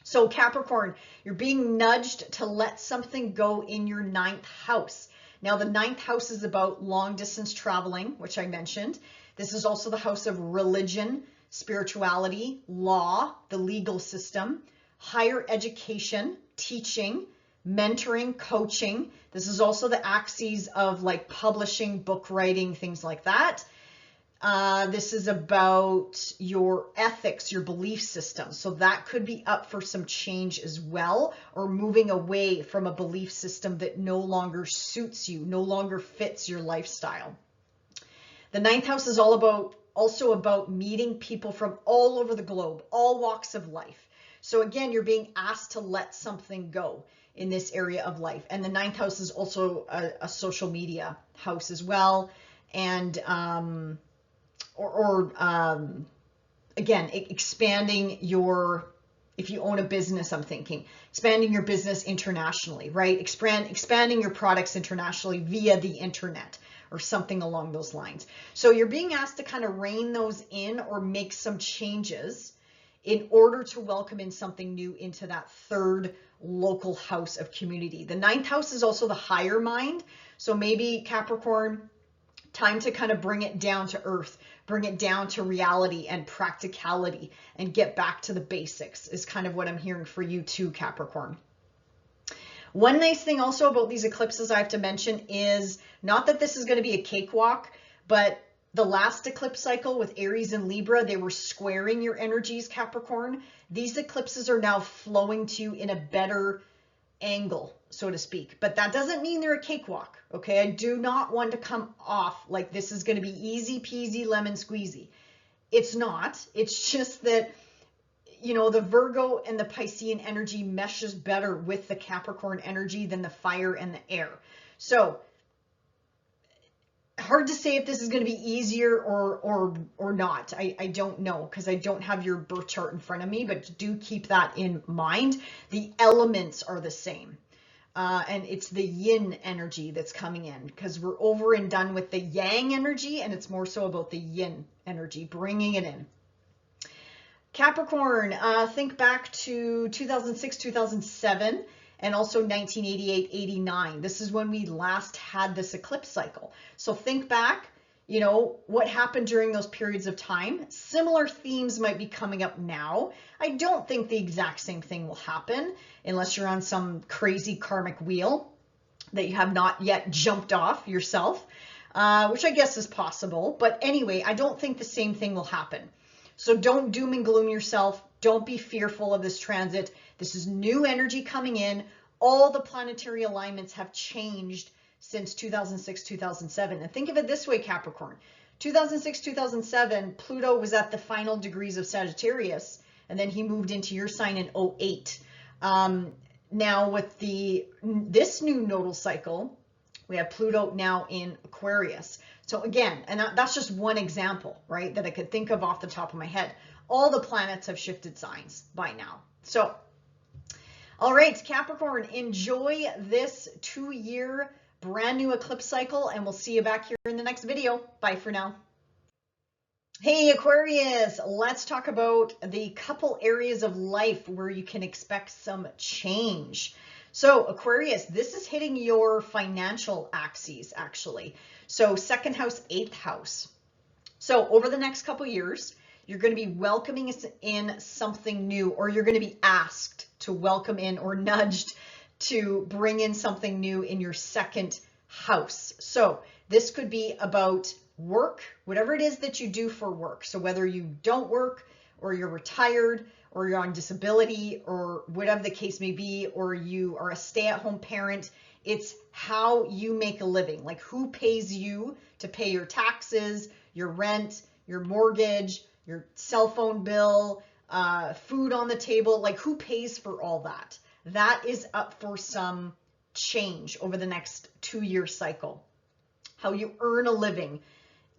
So Capricorn, you're being nudged to let something go in your 9th house. Now, the ninth house is about long distance traveling, which I mentioned. This is also the house of religion, spirituality, law, the legal system, higher education, teaching, mentoring, coaching. This is also the axes of like publishing, book writing, things like that. This is about your ethics, your belief system. So that could be up for some change as well, or moving away from a belief system that no longer suits you, no longer fits your lifestyle. The ninth house is also about meeting people from all over the globe, all walks of life. So again, you're being asked to let something go in this area of life. And the ninth house is also a social media house as well. And again, expanding your, if you own a business, I'm thinking, expanding your business internationally, right? Expanding your products internationally via the internet or something along those lines. So you're being asked to kind of rein those in or make some changes in order to welcome in something new into that third local house of community. The ninth house is also the higher mind. So maybe Capricorn, time to kind of bring it down to earth, bring it down to reality and practicality, and get back to the basics is kind of what I'm hearing for you too, Capricorn. One nice thing also about these eclipses I have to mention is not that this is going to be a cakewalk, but the last eclipse cycle with Aries and Libra, they were squaring your energies, Capricorn. These eclipses are now flowing to you in a better angle, so to speak. But that doesn't mean they're a cakewalk, okay? I do not want to come off like this is going to be easy peasy lemon squeezy. It's not. It's just that, you know, the Virgo and the Piscean energy meshes better with the Capricorn energy than the fire and the air. So hard to say if this is going to be easier or not. I don't know, because I don't have your birth chart in front of me, but do keep that in mind. The elements are the same. And it's the yin energy that's coming in, because we're over and done with the yang energy, and it's more so about the yin energy, bringing it in. Capricorn, think back to 2006, 2007. And also 1988, 89. This is when we last had this eclipse cycle. So think back, you know, what happened during those periods of time. Similar themes might be coming up now. I don't think the exact same thing will happen unless you're on some crazy karmic wheel that you have not yet jumped off yourself, which I guess is possible. But anyway, I don't think the same thing will happen. So don't doom and gloom yourself. Don't be fearful of this transit. This is new energy coming in. All the planetary alignments have changed since 2006, 2007. And think of it this way, Capricorn. 2006, 2007, Pluto was at the final degrees of Sagittarius, and then he moved into your sign in 08. Now with this new nodal cycle, we have Pluto now in Aquarius. So again, and that's just one example, right, that I could think of off the top of my head. All the planets have shifted signs by now. So, all right, Capricorn, enjoy this 2-year brand new eclipse cycle, and we'll see you back here in the next video. Bye for now. Hey, Aquarius, let's talk about the couple areas of life where you can expect some change. So Aquarius, this is hitting your financial axes, actually. So 2nd house, 8th house. So over the next couple years, you're going to be welcoming in something new, or you're going to be asked to welcome in or nudged to bring in something new in your 2nd house. So this could be about work, whatever it is that you do for work. So whether you don't work, or you're retired, or you're on disability, or whatever the case may be, or you are a stay-at-home parent, it's how you make a living. Like who pays you to pay your taxes, your rent, your mortgage, your cell phone bill, food on the table, like who pays for all that? That is up for some change over the next 2-year cycle. How you earn a living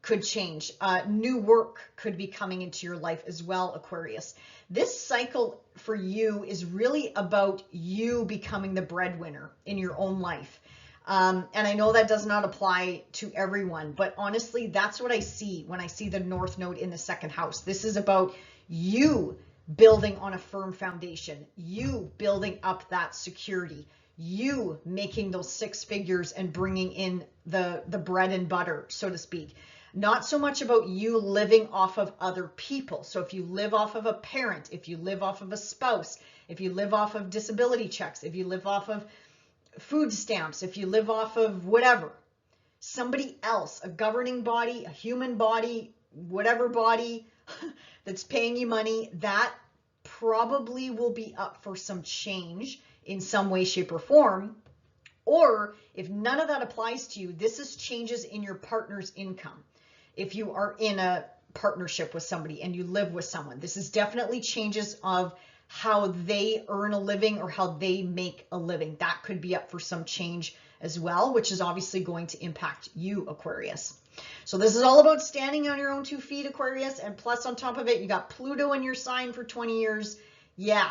could change. New work could be coming into your life as well, Aquarius. This cycle for you is really about you becoming the breadwinner in your own life. And I know that does not apply to everyone, but honestly, that's what I see when I see the North Node in the 2nd house. This is about you building on a firm foundation, you building up that security, you making those 6 figures and bringing in the bread and butter, so to speak. Not so much about you living off of other people. So if you live off of a parent, if you live off of a spouse, if you live off of disability checks, if you live off of food stamps, if you live off of whatever, somebody else, a governing body, a human body, whatever body that's paying you money, that probably will be up for some change in some way, shape, or form. Or if none of that applies to you, this is changes in your partner's income. If you are in a partnership with somebody and you live with someone, this is definitely changes of how they earn a living or how they make a living. That could be up for some change as well, which is obviously going to impact you, Aquarius. So this is all about standing on your own 2 feet, Aquarius, and plus on top of it, you got Pluto in your sign for 20 years. Yeah,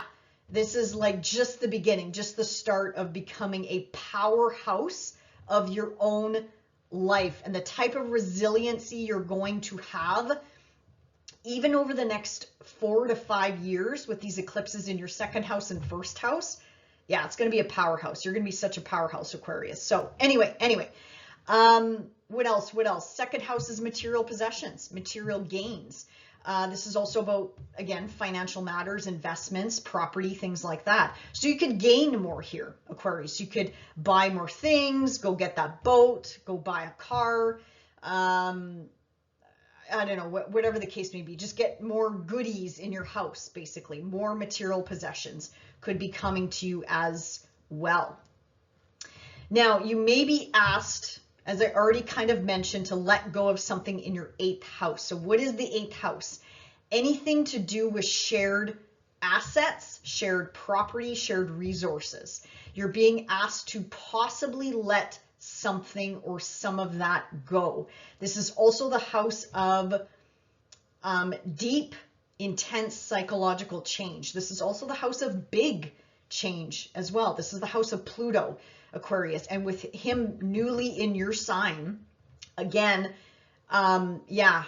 this is like just the beginning, just the start of becoming a powerhouse of your own life and the type of resiliency you're going to have even over the next 4 to 5 years with these eclipses in your 2nd house and 1st house. Yeah, it's going to be a powerhouse. You're going to be such a powerhouse, Aquarius. So anyway, what else? 2nd house is material possessions, material gains. This is also about, again, financial matters, investments, property, things like that. So you could gain more here, Aquarius. You could buy more things, go get that boat, go buy a car. I don't know, whatever the case may be. Just get more goodies in your house, basically. More material possessions could be coming to you as well. Now, you may be asked, as I already kind of mentioned, to let go of something in your 8th house. So what is the 8th house? Anything to do with shared assets, shared property, shared resources. You're being asked to possibly let something or some of that go. This is also the house of deep, intense psychological change. This is also the house of big change as well. This is the house of Pluto, Aquarius, and with him newly in your sign, again, yeah,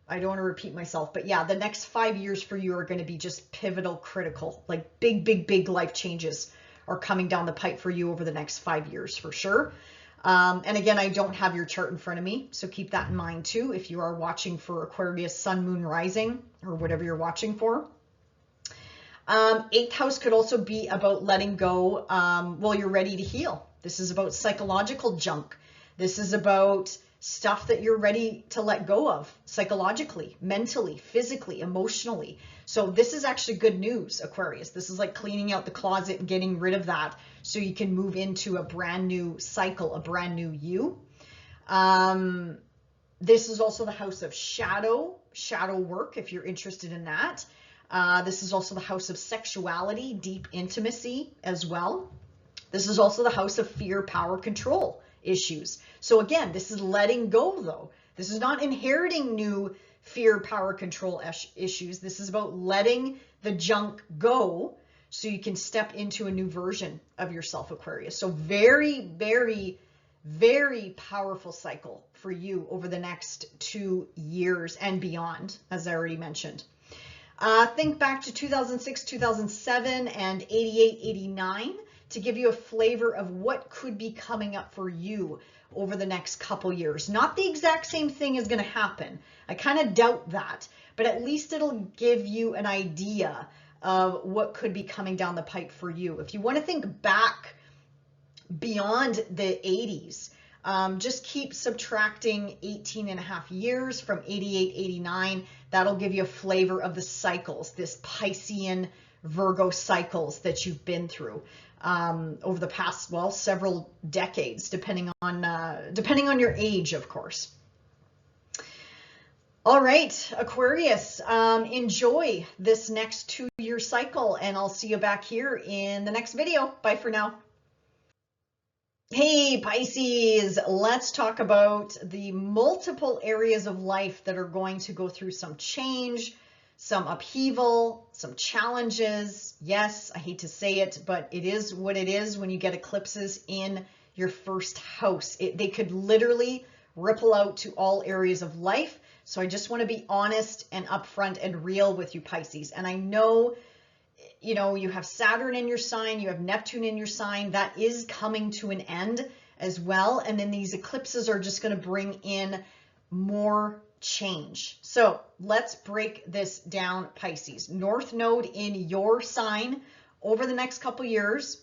I don't want to repeat myself, but yeah, the next 5 years for you are going to be just pivotal, critical, like big life changes are coming down the pipe for you over the next 5 years for sure. And again, I don't have your chart in front of me, so keep that in mind too if you are watching for Aquarius Sun, Moon, Rising, or whatever you're watching for. 8th house could also be about letting go while you're ready to heal. This is about psychological junk. This is about stuff that you're ready to let go of psychologically, mentally, physically, emotionally. So this is actually good news, Aquarius. This is like cleaning out the closet and getting rid of that so you can move into a brand new cycle, a brand new you. This is also the house of shadow work, if you're interested in that. This is also the house of sexuality, deep intimacy as well. This is also the house of fear, power, control issues. So again, this is letting go though. This is not inheriting new fear, power, control issues. This is about letting the junk go so you can step into a new version of yourself, Aquarius. So very powerful cycle for you over the next 2 years and beyond, as I already mentioned. Think back to 2006, 2007, and 88, 89 to give you a flavor of what could be coming up for you over the next couple years. Not the exact same thing is going to happen. I kind of doubt that, but at least it'll give you an idea of what could be coming down the pipe for you. If you want to think back beyond the 80s, just keep subtracting 18 and a half years from 88, 89. That'll give you a flavor of the cycles, this Piscean Virgo cycles that you've been through over the past, well, several decades, depending on your age, of course. All right, Aquarius, enjoy this next 2-year cycle, and I'll see you back here in the next video. Bye for now. Hey Pisces, let's talk about the multiple areas of life that are going to go through some change, some upheaval, some challenges. Yes, I hate to say it, but it is what it is when you get eclipses in your 1st house. They could literally ripple out to all areas of life. So I just want to be honest and upfront and real with you, Pisces. And I know you know, you have Saturn in your sign, you have Neptune in your sign. That is coming to an end as well. And then these eclipses are just going to bring in more change. So let's break this down, Pisces. North Node in your sign over the next couple years.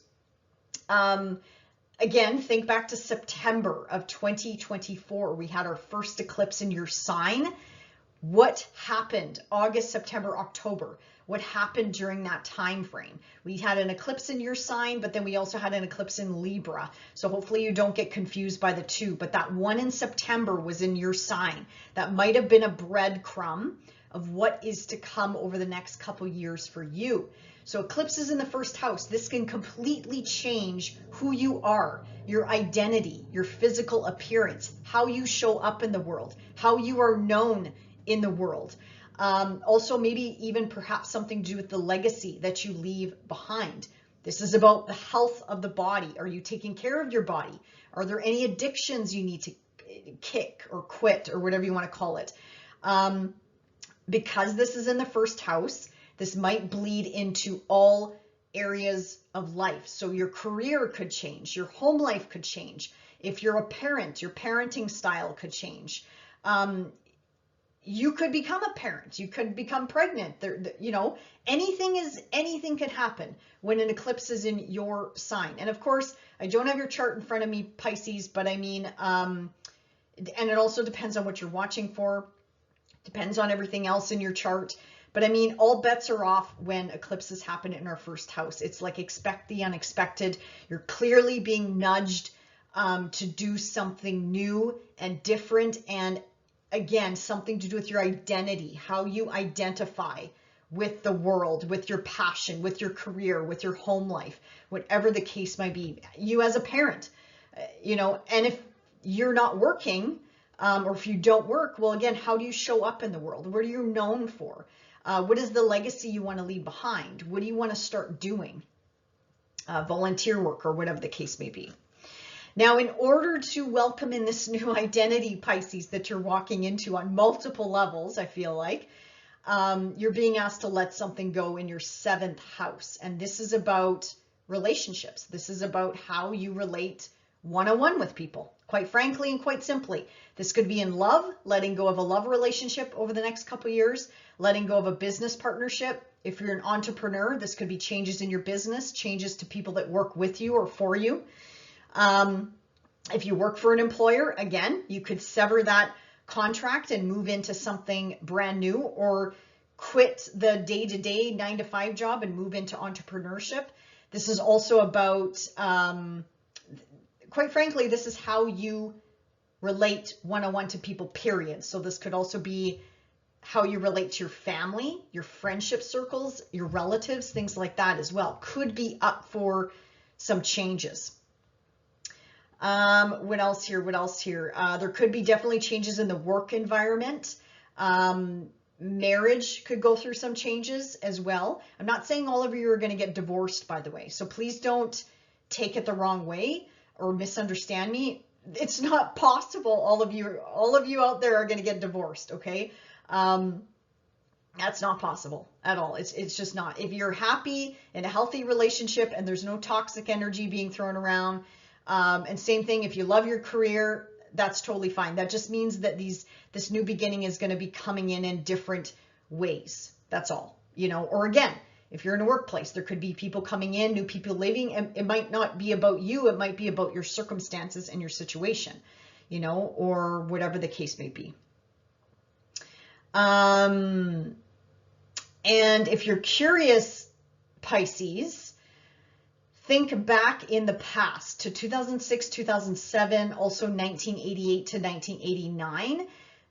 Again, think back to September of 2024. We had our first eclipse in your sign. What happened August, September, October? What happened during that time frame? We had an eclipse in your sign, but then we also had an eclipse in Libra. So hopefully you don't get confused by the two, but that one in September was in your sign. That might have been a breadcrumb of what is to come over the next couple years for you. So eclipses in the first house, this can completely change who you are, your identity, your physical appearance, how you show up in the world, how you are known in the world. Also maybe even perhaps something to do with the legacy that you leave behind. This is about the health of the body. Are you taking care of your body? Are there any addictions you need to kick or quit or whatever you want to call it? Because this is in the first house, this might bleed into all areas of life. So your career could change, your home life could change. If you're a parent, your parenting style could change. You could become a parent, you could become pregnant. You know, anything could happen when an eclipse is in your sign. And of course, I don't have your chart in front of me, Pisces, but I mean, and it also depends on what you're watching for, depends on everything else in your chart. But I mean, all bets are off when eclipses happen in our first house. It's like expect the unexpected. You're clearly being nudged to do something new and different, and again, something to do with your identity, how you identify with the world, with your passion, with your career, with your home life, whatever the case might be. You as a parent, you know, and if you're not working, or if you don't work, well, again, how do you show up in the world? What are you known for? What is the legacy you want to leave behind? What do you want to start doing? Volunteer work or whatever the case may be. Now, in order to welcome in this new identity, Pisces, that you're walking into on multiple levels, I feel like, you're being asked to let something go in your 7th house. And this is about relationships. This is about how you relate one-on-one with people, quite frankly and quite simply. This could be in love, letting go of a love relationship over the next couple of years, letting go of a business partnership. If you're an entrepreneur, this could be changes in your business, changes to people that work with you or for you. If you work for an employer, again, you could sever that contract and move into something brand new, or quit the day-to-day 9-to-5 job and move into entrepreneurship. This is also about, quite frankly, this is how you relate one-on-one to people, period. So this could also be how you relate to your family, your friendship circles, your relatives, things like that as well. Could be up for some changes. What else here? There could be definitely changes in the work environment. Marriage could go through some changes as well. I'm not saying all of you are going to get divorced, by the way. So please don't take it the wrong way or misunderstand me. It's not possible all of you out there are going to get divorced, okay? That's not possible at all. It's just not. If you're happy in a healthy relationship and there's no toxic energy being thrown around, and same thing, if you love your career, that's totally fine. That just means that this new beginning is going to be coming in different ways. That's all, you know. Or again, if you're in a workplace, there could be people coming in, new people leaving, and it might not be about you. It might be about your circumstances and your situation, you know, or whatever the case may be. And if you're curious, Pisces, think back in the past to 2006, 2007, also 1988 to 1989.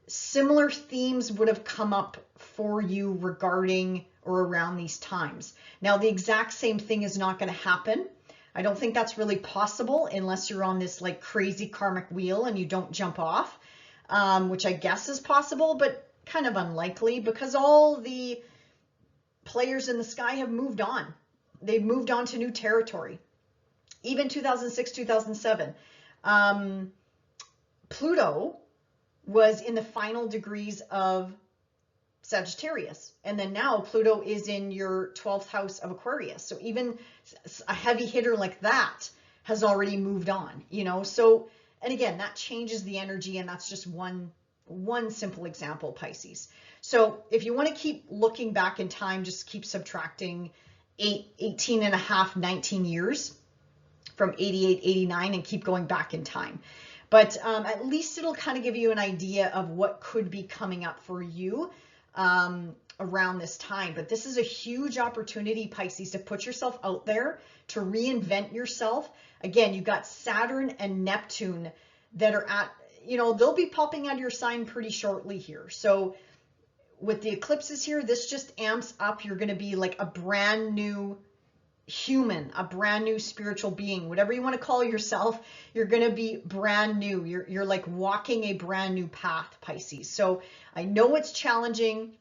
Similar themes would have come up for you regarding or around these times. Now, the exact same thing is not going to happen. I don't think that's really possible unless you're on this like crazy karmic wheel and you don't jump off, which I guess is possible, but kind of unlikely because all the players in the sky have moved on. They've moved on to new territory. Even 2006, 2007. Pluto was in the final degrees of Sagittarius. And then now Pluto is in your 12th house of Aquarius. So even a heavy hitter like that has already moved on, you know? So, and again, that changes the energy, and that's just one simple example, Pisces. So if you want to keep looking back in time, just keep subtracting 18 and a half, 19 years from 88, 89, and keep going back in time. But at least it'll kind of give you an idea of what could be coming up for you around this time. But this is a huge opportunity, Pisces, to put yourself out there, to reinvent yourself. Again, you've got Saturn and Neptune that are at, you know, they'll be popping out of your sign pretty shortly here. So with the eclipses here, this just amps up. You're going to be like a brand new human, a brand new spiritual being, whatever you want to call yourself. You're going to be brand new. You're like walking a brand new path, Pisces. So I know it's challenging.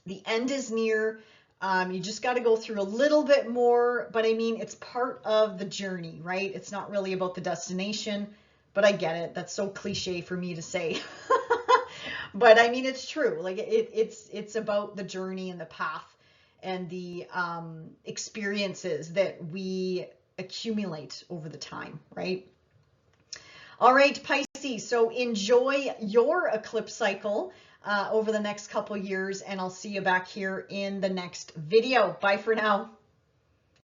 The end is near. You just got to go through a little bit more, but I mean, it's part of the journey, right? It's not really about the destination, but I get it. That's so cliche for me to say, but I mean, it's true. Like it's about the journey and the path and the experiences that we accumulate over the time, right? All right, Pisces, so enjoy your eclipse cycle over the next couple years, and I'll see you back here in the next video. Bye for now.